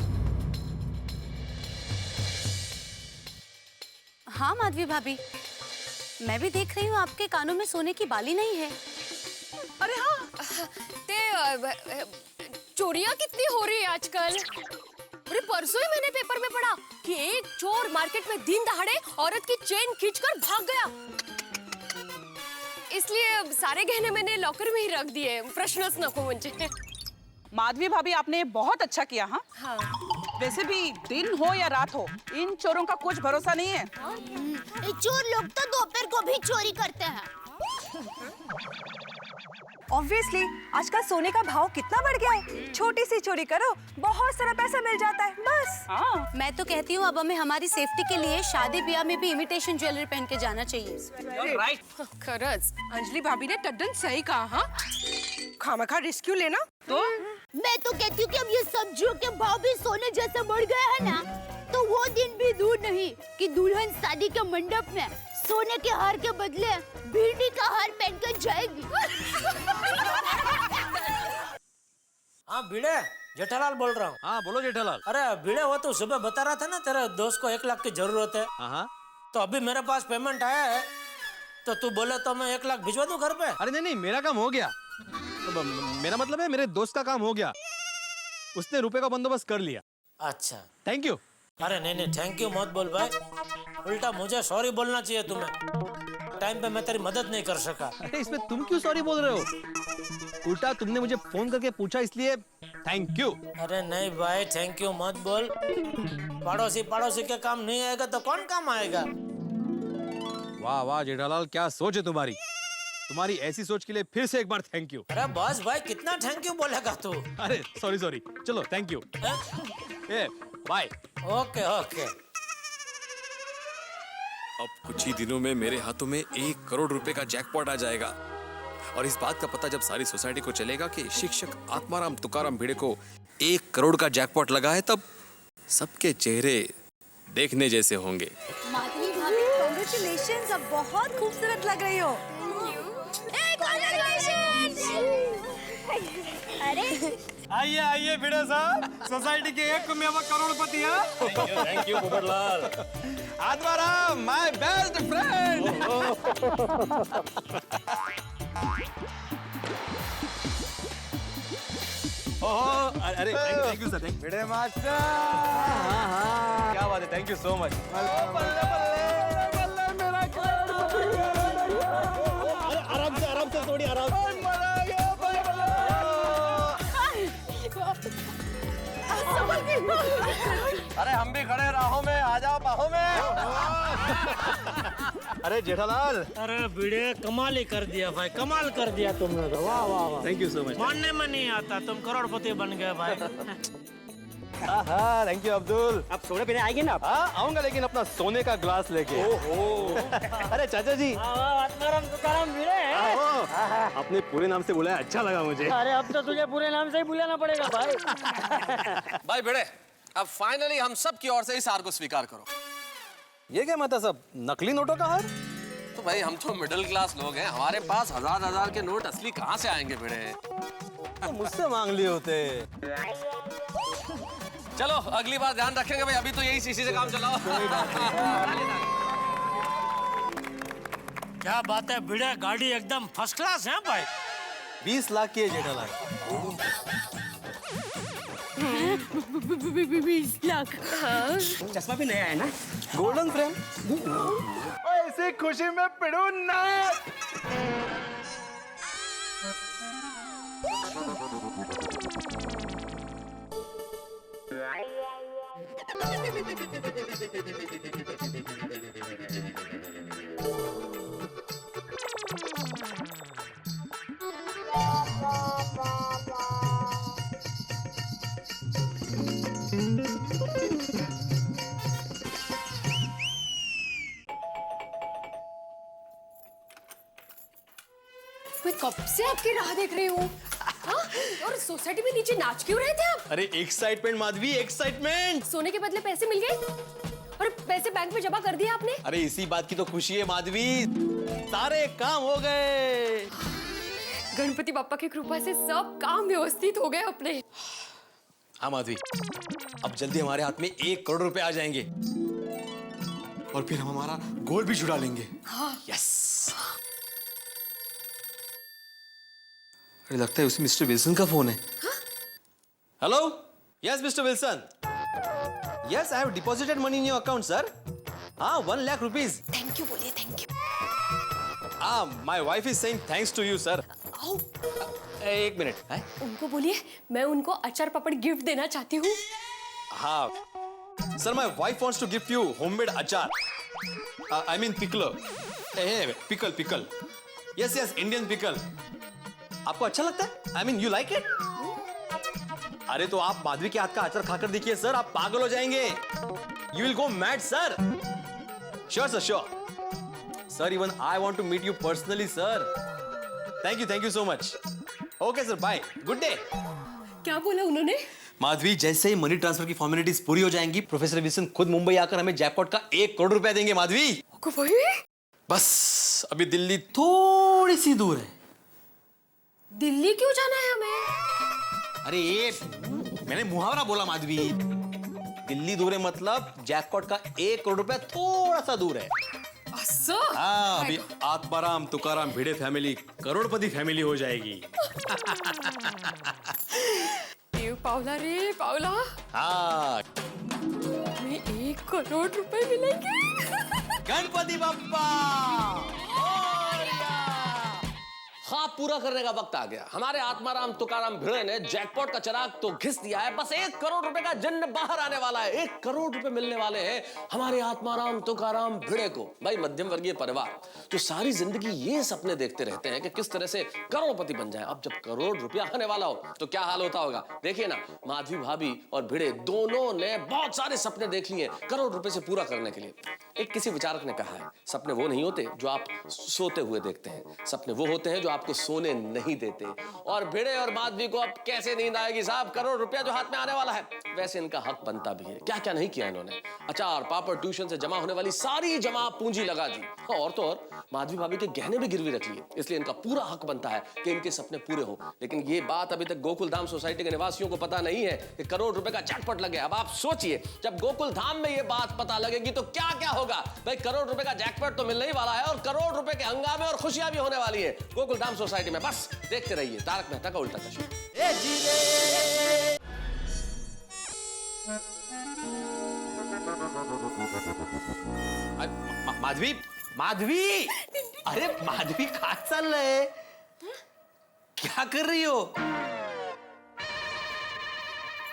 हाँ माधवी भाभी, मैं भी देख रही हूँ आपके कानों में सोने की बाली नहीं है। अरे हाँ, चोरियां कितनी हो रही है आजकल। अरे परसों ही मैंने पेपर में पढ़ा कि एक चोर मार्केट में दिन दहाड़े औरत की चेन खींचकर भाग गया, इसलिए सारे गहने मैंने लॉकर में ही रख दिए, प्रश्नच नको म्हणजे। माधवी भाभी आपने बहुत अच्छा किया। हाँ वैसे भी दिन हो या रात हो, इन चोरों का कुछ भरोसा नहीं है। चोर लोग तो दोपहर को भी चोरी करते हैं। ऑब्वियसली आजकल सोने का भाव कितना बढ़ गया है। छोटी सी चोरी करो, बहुत सारा पैसा मिल जाता है बस। मैं तो कहती हूँ अब हमें हमारी सेफ्टी के लिए शादी ब्याह में भी इमिटेशन ज्वेलरी पहन के जाना चाहिए। राइट। खरज अंजलि भाभी ने टड्डन सही कहा। हाँ खामखा रिस्क्यू लेना तो मैं तो कहती हूँ कि अब ये सब्जियों के भाव भी सोने जैसे बढ़ गए हैं ना, तो वो दिन भी दूर नहीं कि दुल्हन शादी के मंडप में सोने के हार के बदले भिंडी का हार पहनकर जाएगी। हाँ भिड़े, जेठालाल बोल रहा हूँ। हाँ बोलो जेठालाल। अरे भिड़े, वो तो सुबह बता रहा था ना तेरे दोस्त को 1 लाख की जरूरत है। हाँ तो अभी मेरे पास पेमेंट आया है, तो तू बोले तो मैं 1 लाख भिजवा दूं घर पे। अरे नहीं, मेरा काम हो गया। तो मेरा मतलब है मेरे दोस्त का काम हो गया, उसने रुपए का बंदोबस्त कर लिया। अच्छा थैंक यू। अरे नहीं थैंक यू मत बोल भाई, उल्टा मुझे सॉरी बोलना चाहिए तुम्हें। टाइम पे मैं तेरी मदद नहीं कर सका। अरे इसमें तुम क्यों सॉरी बोल रहे हो? उल्टा तुमने मुझे फोन करके पूछा इसलिए थैंक यू। अरे नहीं भाई थैंक यू मत बोल। पड़ोसी के काम नहीं आएगा तो कौन काम आएगा? वाह वाह जेठालाल, क्या सोच है तुम्हारी। तुम्हारी ऐसी सोच के लिए फिर से एक बार थैंक यू। अरे बस भाई कितना थैंक यू बोलेगा तू? अरे सॉरी चलो thank you. Bye. Okay okay. अब कुछ ही दिनों में मेरे हाथों में 1 करोड़ रुपए का जैकपॉट आ जाएगा, और इस बात का पता जब सारी सोसाइटी को चलेगा कि शिक्षक आत्माराम तुकाराम भिड़े को 1 करोड़ का जैकपॉट लगा है, तब सबके चेहरे देखने जैसे होंगे। माधवी भाभी कांग्रेचुलेशंस, अब बहुत खूबसूरत लग रही हो। अरे आइए भिड़े साहब, सोसाइटी के 1 में करोड़पति हैं। Thank you Kuberlal. Atmaram my best friend. अरे thank you sir. Bhide master. हाँ क्या बात है, थैंक यू सो मच। आराम से थोड़ी आराम से। अरे हम भी खड़े राहों में, आ जाओ बाहों में। अरे जेठालाल। अरे भिड़े कमाल ही कर दिया भाई, कमाल कर दिया तुमने तो। वाह वाह वाह, थैंक यू सो मच। मानने में नहीं आता तुम करोड़पति बन गए भाई। हाँ थैंक यू अब्दुल। आप सोडा पीने आएंगे ना? हाँ आऊंगा, लेकिन अपना सोने का ग्लास लेके। अरे चाचा जी, आत्माराम तुकाराम भिड़े। आपने पूरे नाम से बुलाया, अच्छा लगा मुझे। अरे अब तो तुझे पूरे नाम से ही बुलाना पड़ेगा भाई। भाई भिड़े, अब फाइनली हम सब की ओर से इस हार को स्वीकार करो। ये क्या मतलब सब नकली नोटों का हार? तो भाई हम तो मिडिल क्लास लोग हैं, हमारे पास हजार के नोट असली कहाँ से आएंगे भिड़े? तो मुझसे मांग लिए होते। चलो अगली बार ध्यान रखेंगे भाई, अभी तो यही शीशी से काम चलाओ। क्या बात है भिड़े, गाड़ी एकदम फर्स्ट क्लास है भाई। 20 लाख की है जेठालाल। 20 लाख। चश्मा भी नया है ना? Golden frame. ऐसी खुशी में पिड़ू ना। मैं कब से आपकी राह देख रही हूँ। हाँ? और सोसाइटी में नीचे नाच क्यों रहे थे आप? अरे एक्साइटमेंट माधवी, एक्साइटमेंट। सोने के बदले पैसे मिल गए और पैसे बैंक में जमा कर दिए आपने। अरे इसी बात की तो खुशी है माधवी, सारे काम हो गए। गणपति बाप्पा की कृपा से सब काम व्यवस्थित हो गए अपने। हाँ माधवी, अब जल्दी हमारे हाथ में 1 करोड़ रुपए आ जाएंगे और फिर हम हमारा गोल भी छुड़ा लेंगे। हाँ। यस। अरे लगता है उसी मिस्टर विल्सन का फोन है। Hello, yes mister Wilson. Yes, I have deposited money in your account sir. हाँ 1 लाख रुपीज। थैंक यू बोलिए, thank you. My wife is saying thanks to you sir. एक मिनट है? उनको बोलिए मैं उनको अचार पापड़ गिफ्ट देना चाहती हूँ। हाँ sir, my wife wants to gift you homemade achar, I mean pickle, pickle, yes yes, Indian pickle. आपको अच्छा लगता है? I mean you like it? अरे तो आप माधवी के हाथ का अचार खाकर देखिए सर, आप पागल हो जाएंगे। You will go mad sir. Sure sir, sure sir, even I want to meet you personally sir. Thank you so much. Okay sir, bye, good day. क्या बोला उन्होंने? माधवी, जैसे ही मनी ट्रांसफर की फॉर्मेलिटीज पूरी हो जाएंगी, प्रोफेसर विल्सन खुद मुंबई आकर हमें जैकपॉट का 1 करोड़ रुपया देंगे माधवी। बस अभी दिल्ली थोड़ी सी दूर है। दिल्ली क्यों जाना है हमें? अरे ये मैंने मुहावरा बोला माधवी, दिल्ली दूर है मतलब जैकपॉट का 1 करोड़ रुपया थोड़ा सा दूर है। हाँ, अभी आत्माराम तुकाराम भिड़े फैमिली करोड़पति फैमिली हो जाएगी। पावला रे पावला, हाँ, हमें 1 करोड़ रुपए मिलेंगे। गणपति बप्पा। ख्वाब पूरा करने का वक्त आ गया। हमारे आत्माराम तुकाराम भिड़े ने जैकपॉट का चिराग तो घिस दिया है, बस 1 करोड़ रुपए का जन्म बाहर आने वाला है। 1 करोड़ रुपए मिलने वाले हैं हमारे आत्माराम तुकाराम भिड़े को। भाई, मध्यम वर्गीय परिवार जो सारी जिंदगी ये सपने देखते रहते हैं कि किस तरह से करोड़पति बन जाए, अब जब करोड़ रुपया आने वाला हो तो क्या हाल होता होगा। देखिए ना, माधवी भाभी और भिड़े दोनों ने बहुत सारे सपने देख लिए करोड़ रुपए से पूरा करने के लिए। एक किसी विचारक ने कहा है, सपने वो नहीं होते जो आप सोते हुए देखते हैं, सपने वो होते हैं जो आपको सोने नहीं देते। और भिड़े और माधवी को अब कैसे नींद आएगी साहब, करोड़ रुपया जो हाथ में आने वाला है। वैसे इनका हक बनता भी है, क्या क्या नहीं किया इन्होंने। अचार पापड़ ट्यूशन से जमा होने वाली सारी जमा पूंजी लगा दी, और तो और माधवी भाभी के गहने भी गिरवी रख लिए। इसलिए इनका पूरा हक बनता है कि इनके सपने पूरे हो। लेकिन ये बात अभी तक गोकुल धाम सोसाइटी के निवासियों को पता नहीं है कि करोड़ रुपए का जैकपॉट लग गया। अब आप सोचिए, जब गोकुल धाम में ये बात पता लगेगी तो क्या क्या होगा। भाई, करोड़ रुपए का जैकपॉट तो मिलने ही वाला है, और करोड़ रुपए के हंगामे और खुशियां भी होने वाली है गोकुल धाम सोसाइटी में। बस देखते रहिए तारक मेहता का उल्टा चश्मा। माधवी, माधवी, अरे माधवी, कहाँ चल रहे? क्या कर रही हो?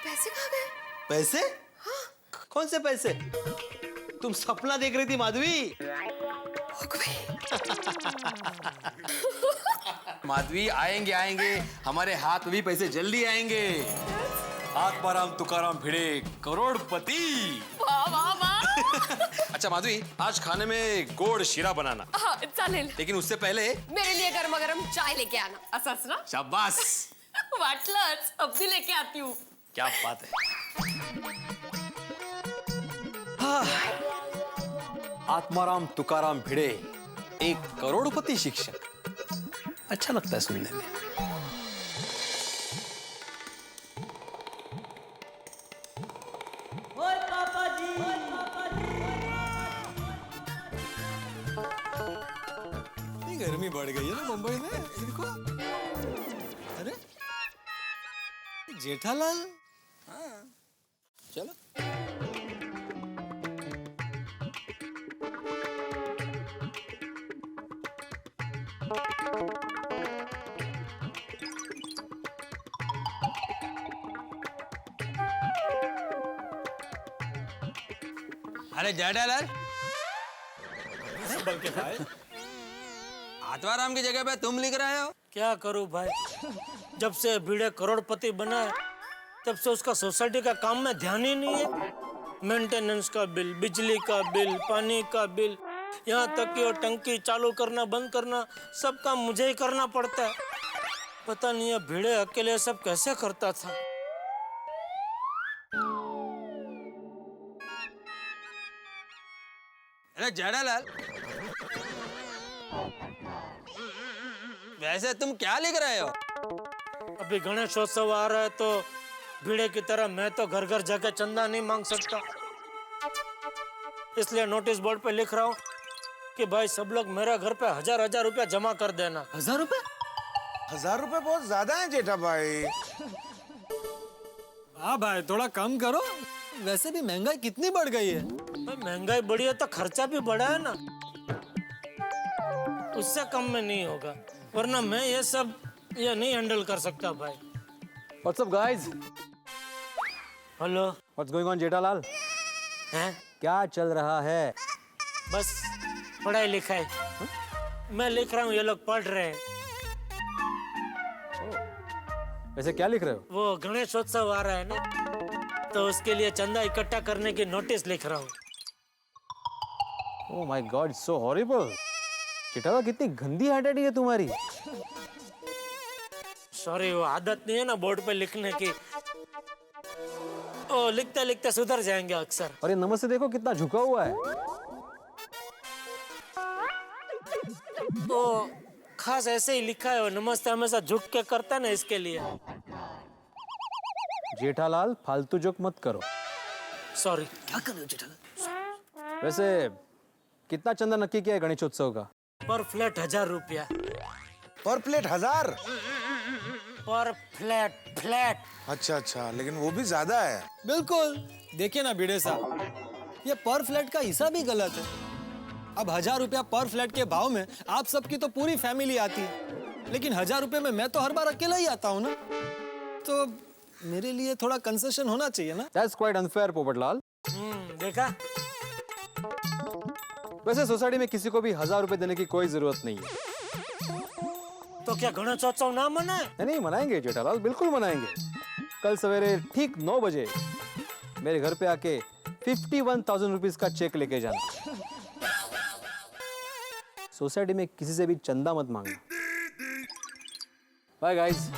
पैसे कहाँ गए? पैसे? हाँ। कौन से पैसे? तुम सपना देख रही थी माधवी। माधवी, आएंगे आएंगे, हमारे हाथ में भी पैसे जल्दी आएंगे। आत्माराम तुकाराम भिड़े करोड़पति। वाह वाह वाह। अच्छा माधवी, आज खाने में गोड़ शीरा बनाना। हाँ, चालेल। लेकिन उससे पहले मेरे लिए गर्मा गर्म चाय लेके आना। असंच ना? शाबाश। वाटलंच, अब भी लेके आती हूँ। क्या बात है। हाँ। आत्माराम तुकाराम भिड़े 1 करोड़पति शिक्षक, अच्छा लगता है सुनने में। गर्मी बढ़ गई है ना मुंबई में, इनको। अरे जेठालाल, हाँ, चलो। अरे जेठालाल, बल्कि भाई, आत्माराम की जगह पे तुम लिख रहे हो? क्या करूं भाई, जब से भिड़े करोड़पति बना है तब से उसका सोसाइटी का काम में ध्यान ही नहीं है। मेंटेनेंस का बिल, बिजली का बिल, पानी का बिल, यहाँ तक कि वो टंकी चालू करना बंद करना सब काम मुझे ही करना पड़ता है। पता नहीं है भिड़े अकेले सब कैसे करता था। अरे जेठालाल, वैसे तुम क्या लिख रहे हो? अभी गणेशोत्सव आ रहा है तो भिड़े की तरह मैं तो घर घर जाकर चंदा नहीं मांग सकता, इसलिए नोटिस बोर्ड पे लिख रहा हूँ कि भाई सब लोग मेरे घर पे 1000 रुपया जमा कर देना। 1000 रुपए? 1000 रुपए बहुत ज्यादा है जेठा भाई। हाँ भाई, थोड़ा कम करो, वैसे भी महंगाई कितनी बढ़ गई है। महंगाई बढ़ी है तो खर्चा भी बढ़ा है ना, उससे कम में नहीं होगा, वरना मैं ये सब ये नहीं हैंडल कर सकता भाई। What's up guys? Hello. What's going on Jethalal? हैं? क्या चल रहा है? बस पढ़ाई लिखाई। मैं लिख रहा हूँ, ये लोग पढ़ रहे हैं। वैसे क्या लिख रहे हो? वो गणेशोत्सव आ रहा है ना, तो उसके लिए चंदा इकट्ठा करने की नोटिस लिख रहा हूँ। Oh my God, so horrible. Jethalal कितनी गंदी हैंडराइटिंग है तुम्हारी। सॉरी, वो आदत नहीं है ना बोर्ड पे लिखने की। ओ लिखते लिखते सुधर जाएंगे अक्सर। और ये नमस्ते देखो कितना झुका हुआ है। तो खास ऐसे ही लिखा है, वो नमस्ते हमेशा झुक के करता है ना, इसके लिए। जेठालाल फालतू जोक मत करो। सॉरी। क्या कर रहे हो जेठालाल? वैसे कितना चंदा नक्की किया है गणेशोत्सव का? पर फ्लैट 1000 रुपया। पर प्लेट 1000? पर फ्लैट। अच्छा, लेकिन वो भी ज्यादा है। बिल्कुल। देखिए ना भिड़े साहब, ये पर फ्लैट का हिसाब ही गलत है। अब 1000 रुपया पर फ्लैट के भाव में आप सबकी तो पूरी फैमिली आती है, लेकिन 1000 रुपये में मैं तो हर बार अकेला ही आता हूँ ना, तो मेरे लिए थोड़ा कंसेशन होना चाहिए ना। That's quite unfair, Popatlal. देखा? वैसे सोसाइटी में किसी को भी 1000 रुपए देने की कोई जरूरत नहीं है। तो क्या गणेशोत्सव ना मनाए? नहीं मनाएंगे जेठालाल, बिल्कुल मनाएंगे। कल सवेरे ठीक 9 बजे मेरे घर पे आके 51,000 रुपीज का चेक लेके जाना। सोसाइटी में किसी से भी चंदा मत मांगना। Bye guys.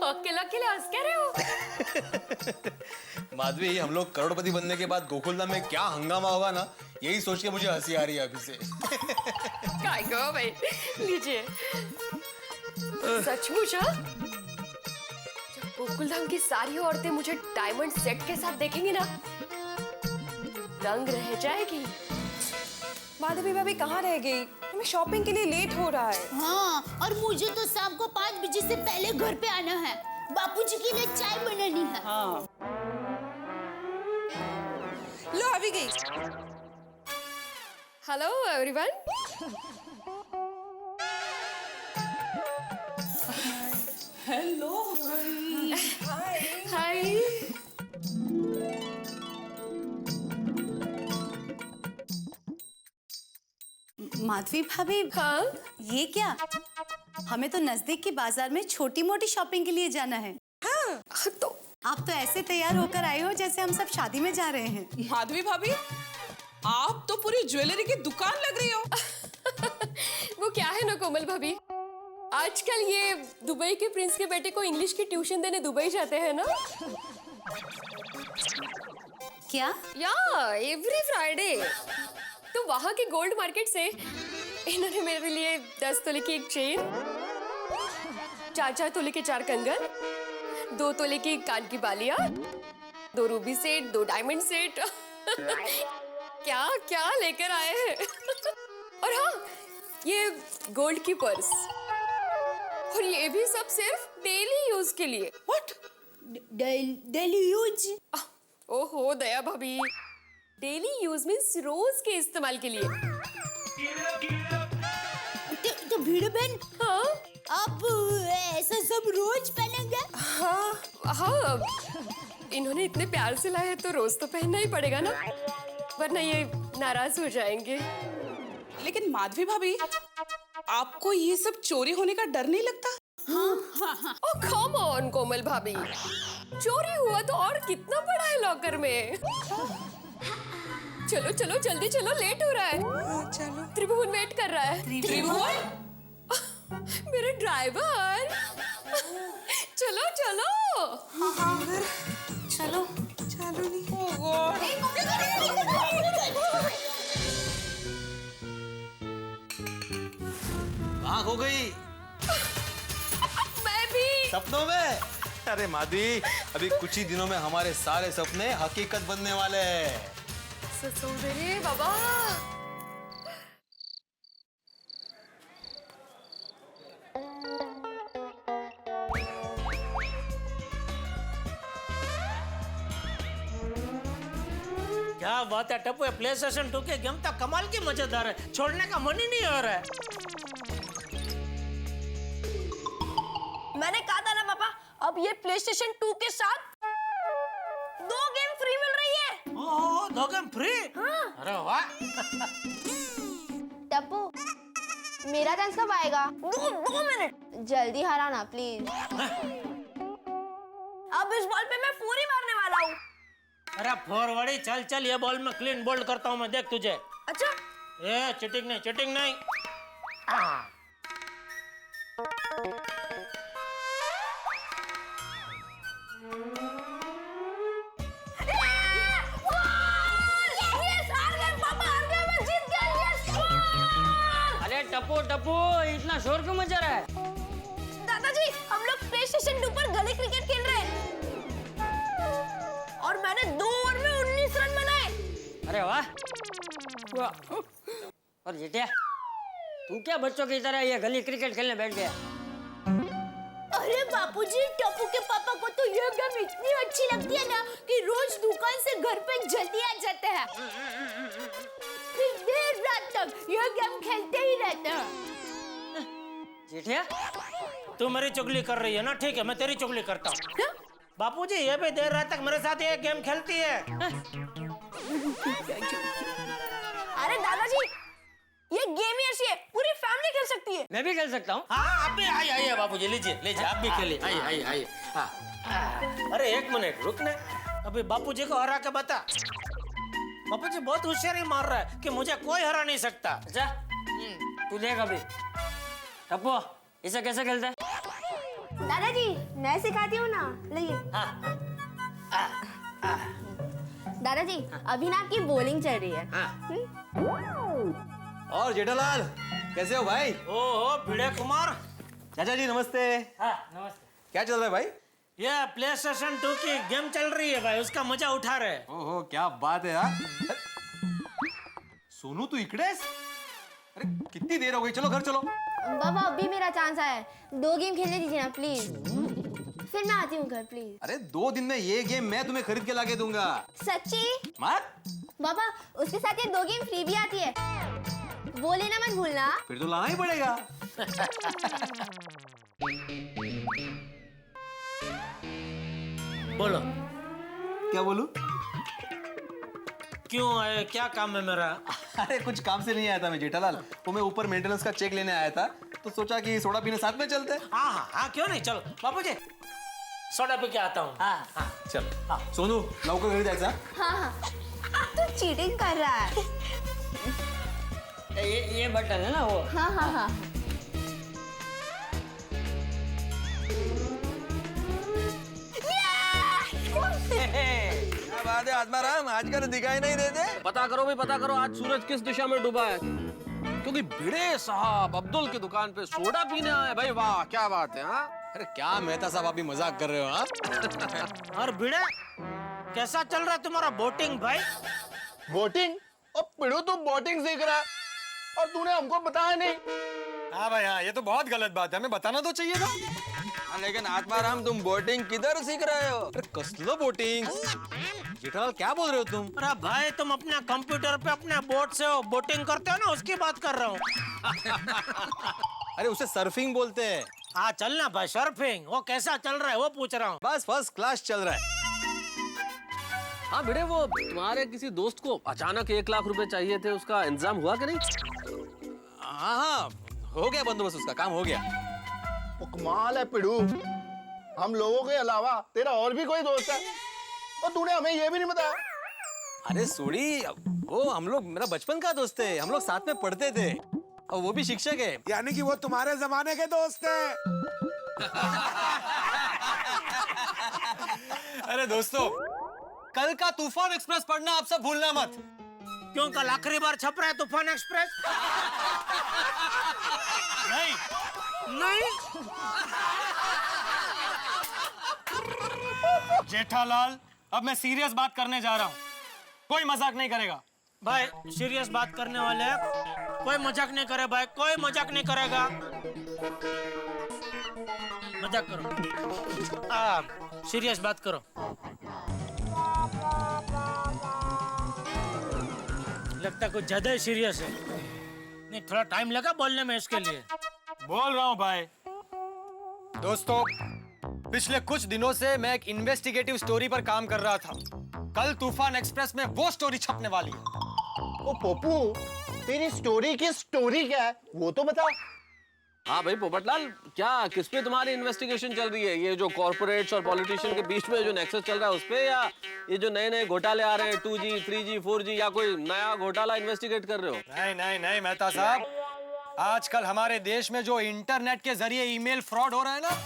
अकेला अकेला हंस क्या रहे हो? माधवी, हम लोग करोड़पति बनने के बाद गोकुलधाम में क्या हंगामा होगा ना, यही सोच के मुझे हंसी आ रही है अभी से। काय गो भाई, लीजिए। सचमुच हाँ? जब गोकुलधाम की सारी औरतें मुझे डायमंड सेट के साथ देखेंगी ना, दंग रह जाएगी। माधवी भाभी कहाँ रह गई? हमें शॉपिंग के लिए लेट हो रहा है। हाँ, और मुझे तो शाम को 5 बजे से पहले घर पे आना है। बापूजी के लिए चाय बनानी है। हाँ। लो अभी गई। Hello everyone. हेलो। हाय। माधवी भाभी, हाँ? ये क्या? हमें तो नजदीक की बाजार में छोटी मोटी शॉपिंग के लिए जाना है। हाँ, तो आप तो ऐसे तैयार होकर आए हो जैसे हम सब शादी में जा रहे हैं। माधवी भाभी, आप तो पूरी ज्वेलरी की दुकान लग रही हो। वो क्या है ना कोमल भाभी, आजकल ये दुबई के प्रिंस के बेटे को इंग्लिश की ट्यूशन देने दुबई जाते हैं ना। क्या? या एवरी फ्राइडे। तो वहाँ के गोल्ड मार्केट से इन्होंने मेरे लिए 10 तोले की एक चेन, 4 तोले के 4 कंगन, 2 तोले की कान की बालियां, 2 रूबी सेट, 2 डायमंड सेट क्या क्या लेकर आए हैं। और हाँ, ये गोल्ड की पर्स, और ये भी सब सिर्फ डेली यूज के लिए। व्हाट? Daily use? ओहो दया भाभी, डेली यूज मीन्स रोज के इस्तेमाल के लिए। तो भीड़ बहन, हाँ? आप ऐसा सब रोज पहनेंगे? हाँ, इन्होंने इतने प्यार से लाया है तो रोज तो पहनना ही पड़ेगा ना, वरना ये नाराज हो जाएंगे। लेकिन माधवी भाभी, आपको ये सब चोरी होने का डर नहीं लगता? ओह कम ऑन कोमल भाभी, चोरी हुआ तो और कितना पड़ा है लॉकर में। चलो चलो जल्दी चलो, लेट हो रहा है। चलो। त्रिभुवन वेट कर रहा है। त्रिभुवन? मेरे ड्राइवर। चलो चलो। चलो। चलो नहीं। आँख हो गई। मैं भी। सपनों में। अरे माधवी, अभी कुछ ही दिनों में हमारे सारे सपने हकीकत बनने वाले हैं। ससुरे बाबा। क्या बात है टप्पू, प्ले स्टेशन 2 के गेम तो कमाल की मजेदार है, छोड़ने का मन ही नहीं हो रहा है। मैंने कहा था ना पापा, अब ये प्ले स्टेशन 2 के साथ 2 गेम फ्री मिल रही है। ओह 2 गेम फ्री? हाँ। अरे वाह। टप्पू, मेरा चांस कब आएगा? 2 मिनट। जल्दी हराना प्लीज। अब इस बॉल पे मैं पूरी मारने वाला हूँ। अरे फॉरवर्ड, चल चल, ये बॉल में क्लीन बोल्ड करता हूँ मैं, देख तुझे। अच्छा। ये चिटिंग नहीं, चिटिंग नहीं। अरे टप्पू टप्पू, इतना शोर क्यों मचा रहा है? दादाजी, हम लोग प्ले स्टेशन 2 पर गली क्रिकेट खेल रहे हैं और मैंने 2 ओवर में 19 रन बनाए। अरे वाह। और जेठिया, तू क्या बच्चों की तरह ये गली क्रिकेट खेलने बैठ गया? अरे बापूजी, टप्पू के पापा को तो ये गेम इतनी अच्छी लगती है ना कि रोज दुकान से घर पे जल्दी आ जाते हैं। फिर देर रात तक ये गेम खेलते ही रहते हैं। जेठिया, तू मेरी चुगली कर रही है ना? ठीक है, मैं तेरी चुगली करता हूँ। बापूजी, ये भी देर रात तक मेरे साथ ये गेम खेलती है। अरे दादाजी, ये गेम ही ऐसी है, पूरी फैमिली खेल सकती है। मैं भी खेल सकता हूँ। हाँ, आप भी आइए आइए बापूजी, लीजिए लीजिए, आप भी खेलिए, आइए आइए आइए। हाँ। अरे 1 मिनट रुकने, अभी बापूजी को हरा के बता। बापूजी बहुत होशियारी मार रहा है कि मुझे कोई हरा नहीं सकता। अच्छा, तू देख अभी। टप्पू, इसे कैसे खेलते हैं? दादाजी, मैं सिखाती हूँ ना, लीजिए। दादाजी, अभी ना आपकी बॉलिंग चल रही है। और जेठालाल, कैसे हो भाई? ओहो भिड़े कुमार। चाचा जी नमस्ते। हाँ नमस्ते। क्या चल रहा है भाई? ये प्ले स्टेशन 2 की गेम चल रही है भाई, उसका मजा उठा रहे। ओहो क्या बात है यार। सोनू तू इकड़ेस? अरे कितनी देर हो गई, चलो घर चलो। बाबा, अभी मेरा चांस आया है, 2 गेम खेलने दीजिए ना प्लीज। फिर मैं आती हूँ घर प्लीज। अरे 2 दिन में ये गेम मैं तुम्हें खरीद के लाके दूंगा। सच्ची? मत। बाबा, उसके साथ ये 2 गेम फ्री भी आती है, वो लेना मत भूलना। फिर तो लाना ही पड़ेगा। बोलो। क्या बोलूं? क्यों आए, क्या काम है मेरा? अरे कुछ काम से नहीं आया था मैं जेठालाल, वो मैं ऊपर मेंटेनेंस का चेक लेने आया था, तो सोचा कि सोडा पीने साथ में चलते। हाँ, क्यों नहीं, चलो बापूजी, सोडा पी के आता हूँ। हाँ। चल सोनू, लवकर घरी जायचं। हाँ, तू चीटिंग कर रहा है। ये बटन है ना वो? हाँ। क्या बात है आत्माराम, आजकल दिखाई नहीं देते? पता करो भाई, पता करो आज सूरज किस दिशा में डूबा है, क्योंकि भिड़े साहब अब्दुल की दुकान पे सोडा पीने आए। भाई वाह, क्या बात है। हाँ, अरे क्या मेहता साहब, आप भी मजाक कर रहे हो? हाँ और भिड़े, कैसा चल रहा है तुम्हारा बोटिंग भाई? बोटिंग? अब पिड़ो तू बोटिंग सीख रहा है और तूने हमको बताया नहीं। हाँ भाई हाँ, ये तो बहुत गलत बात है, हमें बताना तो चाहिए था। लेकिन आत्माराम, तुम बोटिंग किधर सीख रहे हो? अरे कसलो बोटिंग? जेठालाल क्या बोल रहे हो तुम? अरे भाई, तुम अपने कंप्यूटर पे अपने बोट से बोटिंग करते हो ना, उसकी बात कर रहा हूँ। अरे उसे सर्फिंग बोलते हैं। हाँ चलना भाई, सर्फिंग वो कैसा चल रहा है वो पूछ रहा हूँ। बस फर्स्ट क्लास चल रहा है। हाँ भिड़े, वो तुम्हारे किसी दोस्त को अचानक 1 लाख रुपए चाहिए थे, उसका इंतजाम हुआ कि नहीं? हाँ, हो गया बंदोबस्त, उसका काम हो गया। वो कमाल है पिड़ू, हम लोगों के अलावा तेरा और भी कोई दोस्त है और तूने हमें ये भी नहीं बताया। अरे सोड़ी, वो हम लोग मेरा बचपन का दोस्त है, हम लोग साथ में पढ़ते थे और वो भी शिक्षक है। यानी कि वो तुम्हारे जमाने के दोस्त हैं। अरे दोस्तों, कल का तूफान एक्सप्रेस पढ़ना आप सब भूलना मत। क्यों, कल आखिरी बार छप रहा है तूफान एक्सप्रेस? नहीं। जेठालाल, अब मैं सीरियस बात करने जा रहा हूँ, कोई मजाक नहीं करेगा। भाई सीरियस बात करने वाले हैं, कोई मजाक नहीं करे भाई, कोई मजाक नहीं करेगा। मजाक करो, सीरियस बात करो। लगता कुछ ज्यादा ही सीरियस है। नहीं, थोड़ा टाइम लगा बोलने में इसके लिए। बोल रहा हूँ भाई। दोस्तों, पिछले कुछ दिनों से मैं एक इन्वेस्टिगेटिव स्टोरी पर काम कर रहा था। कल तूफान एक्सप्रेस में वो स्टोरी छपने वाली है। ओ पप्पू, तेरी स्टोरी की स्टोरी क्या है वो तो बता। हाँ भाई पोपटलाल, क्या किस पे तुम्हारी इन्वेस्टिगेशन चल रही है? ये जो कॉर्पोरेट्स और पॉलिटिशियन के बीच में जो नेक्सस चल रहा है उस पे, या ये जो नए नए घोटाले आ रहे हैं 2G, 3G, 4G, या कोई नया घोटाला इन्वेस्टिगेट कर रहे हो? नहीं नहीं नहीं मेहता साहब, आजकल हमारे देश में जो इंटरनेट के जरिए ईमेल फ्रॉड हो रहा है ना,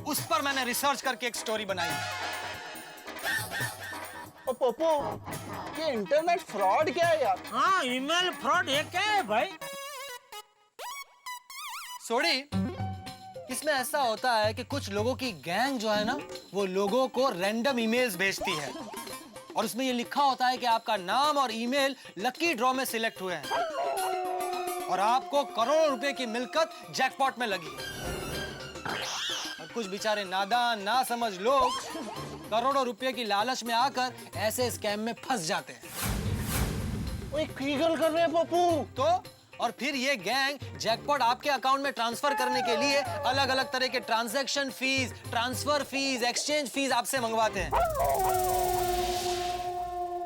उस पर मैंने रिसर्च करके एक स्टोरी बनाई। ओ पप्पू, ये इंटरनेट फ्रॉड क्या है यार? हाँ, ईमेल फ्रॉड ये क्या है भाई? सोडी, इसमें ऐसा होता है कि कुछ लोगों की गैंग जो है ना, वो लोगों को रैंडम ईमेल्स भेजती है और उसमें ये लिखा होता है कि आपका नाम और ईमेल लकी ड्रॉ में सिलेक्ट हुए हैं और आपको करोड़ों रुपए की मिलकत जैकपॉट में लगी है। और कुछ बेचारे नादान ना समझ लोग करोड़ों रुपए की लालच में आकर ऐसे स्कैम में फंस जाते हैं। ओए कीगल कर रहे हैं पप्पू तो, और फिर ये गैंग जैकपॉट आपके अकाउंट में ट्रांसफर करने के लिए अलग अलग तरह के transaction fees, transfer fees, exchange fees आपसे मंगवाते हैं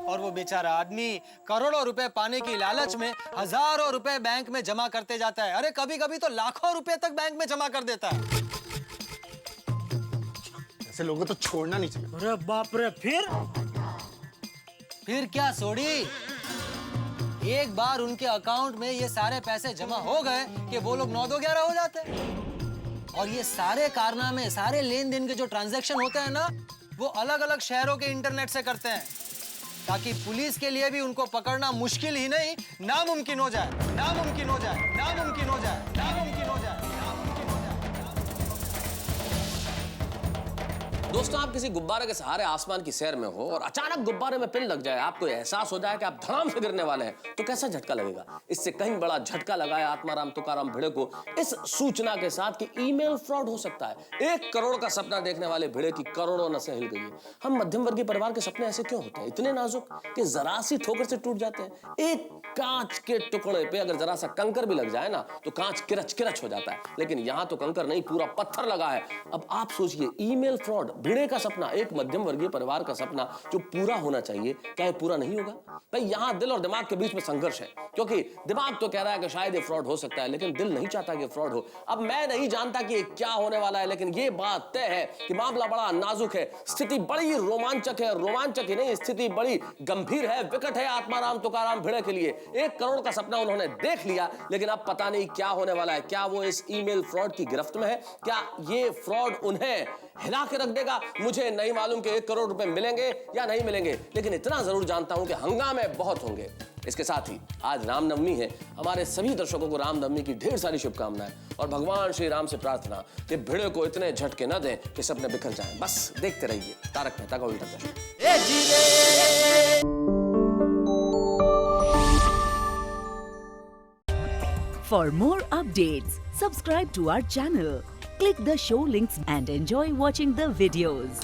और वो बेचारा आदमी करोड़ों रुपए पाने की लालच में हजारों रुपए बैंक में जमा करते जाता है। अरे कभी कभी तो लाखों रुपए तक बैंक में जमा कर देता है। ऐसे लोगों तो छोड़ना नहीं चाहिए। अरे बाप रे, फिर क्या सोडी, एक बार उनके अकाउंट में ये सारे पैसे जमा हो गए कि वो लोग 9-2-11 हो जाते हैं। और ये सारे कारनामे, सारे लेन देन के जो ट्रांजैक्शन होते हैं ना, वो अलग अलग शहरों के इंटरनेट से करते हैं ताकि पुलिस के लिए भी उनको पकड़ना मुश्किल ही नहीं, नामुमकिन हो जाए, नामुमकिन हो जाए, नामुमकिन हो जाए, नामुमकिन हो जाए। दोस्तों, आप किसी गुब्बारे के सहारे आसमान की सैर में हो और अचानक गुब्बारे में पिन लग जाए, आपको एहसास हो जाए कि आप धड़ाम से गिरने वाले हैं, तो कैसा झटका लगेगा? इससे कहीं बड़ा झटका लगाया आत्माराम तुकाराम भिड़े को इस सूचना के साथ कि ईमेल फ्रॉड हो सकता है। 1 करोड़ का सपना देखने वाले भिड़े की करोड़ों नसें हिल गई है। हम मध्यम वर्गीय परिवार के सपने ऐसे क्यों होते हैं, इतने नाजुक कि जरा सी ठोकर से टूट जाते हैं? एक कांच के टुकड़े पे अगर जरा सा कंकर भी लग जाए ना, तो कांच किरच किरच हो जाता है। लेकिन यहाँ तो कंकर नहीं, पूरा पत्थर लगा है। अब आप सोचिए, ईमेल फ्रॉड, भिड़े का सपना, एक मध्यम वर्गीय परिवार का सपना जो पूरा होना चाहिए, क्या ये पूरा नहीं होगा? भाई यहाँ दिल और दिमाग के बीच में संघर्ष है, क्योंकि दिमाग तो कह रहा है कि शायद ये फ्रॉड हो सकता है, लेकिन दिल नहीं चाहता कि फ्रॉड हो। अब मैं नहीं जानता कि ये क्या होने वाला है, लेकिन ये बात तय है कि मामला बड़ा नाजुक है, स्थिति बड़ी रोमांचक है। रोमांचक ही नहीं, स्थिति बड़ी गंभीर है, विकट है आत्माराम तुकाराम भिड़े के लिए। 1 करोड़ का सपना उन्होंने देख लिया, लेकिन अब पता नहीं क्या होने वाला है। क्या वो इस ईमेल फ्रॉड की गिरफ्त में है? क्या ये फ्रॉड उन्हें हिला के रख देगा? मुझे नहीं मालूम कि 1 करोड़ रुपए मिलेंगे या नहीं मिलेंगे, लेकिन इतना जरूर जानता हूं कि हंगामे बहुत होंगे। इसके साथ ही आज रामनवमी है। हमारे सभी दर्शकों को रामनवमी की ढेर सारी शुभकामनाएं और भगवान श्री राम से प्रार्थना कि भिड़े को इतने झटके न दें कि सपने बिखर जाएं। बस देखते रहिए तारक मेहता का उल्टा चश्मा। For more updates, subscribe to our channel, click the show links and enjoy watching the videos.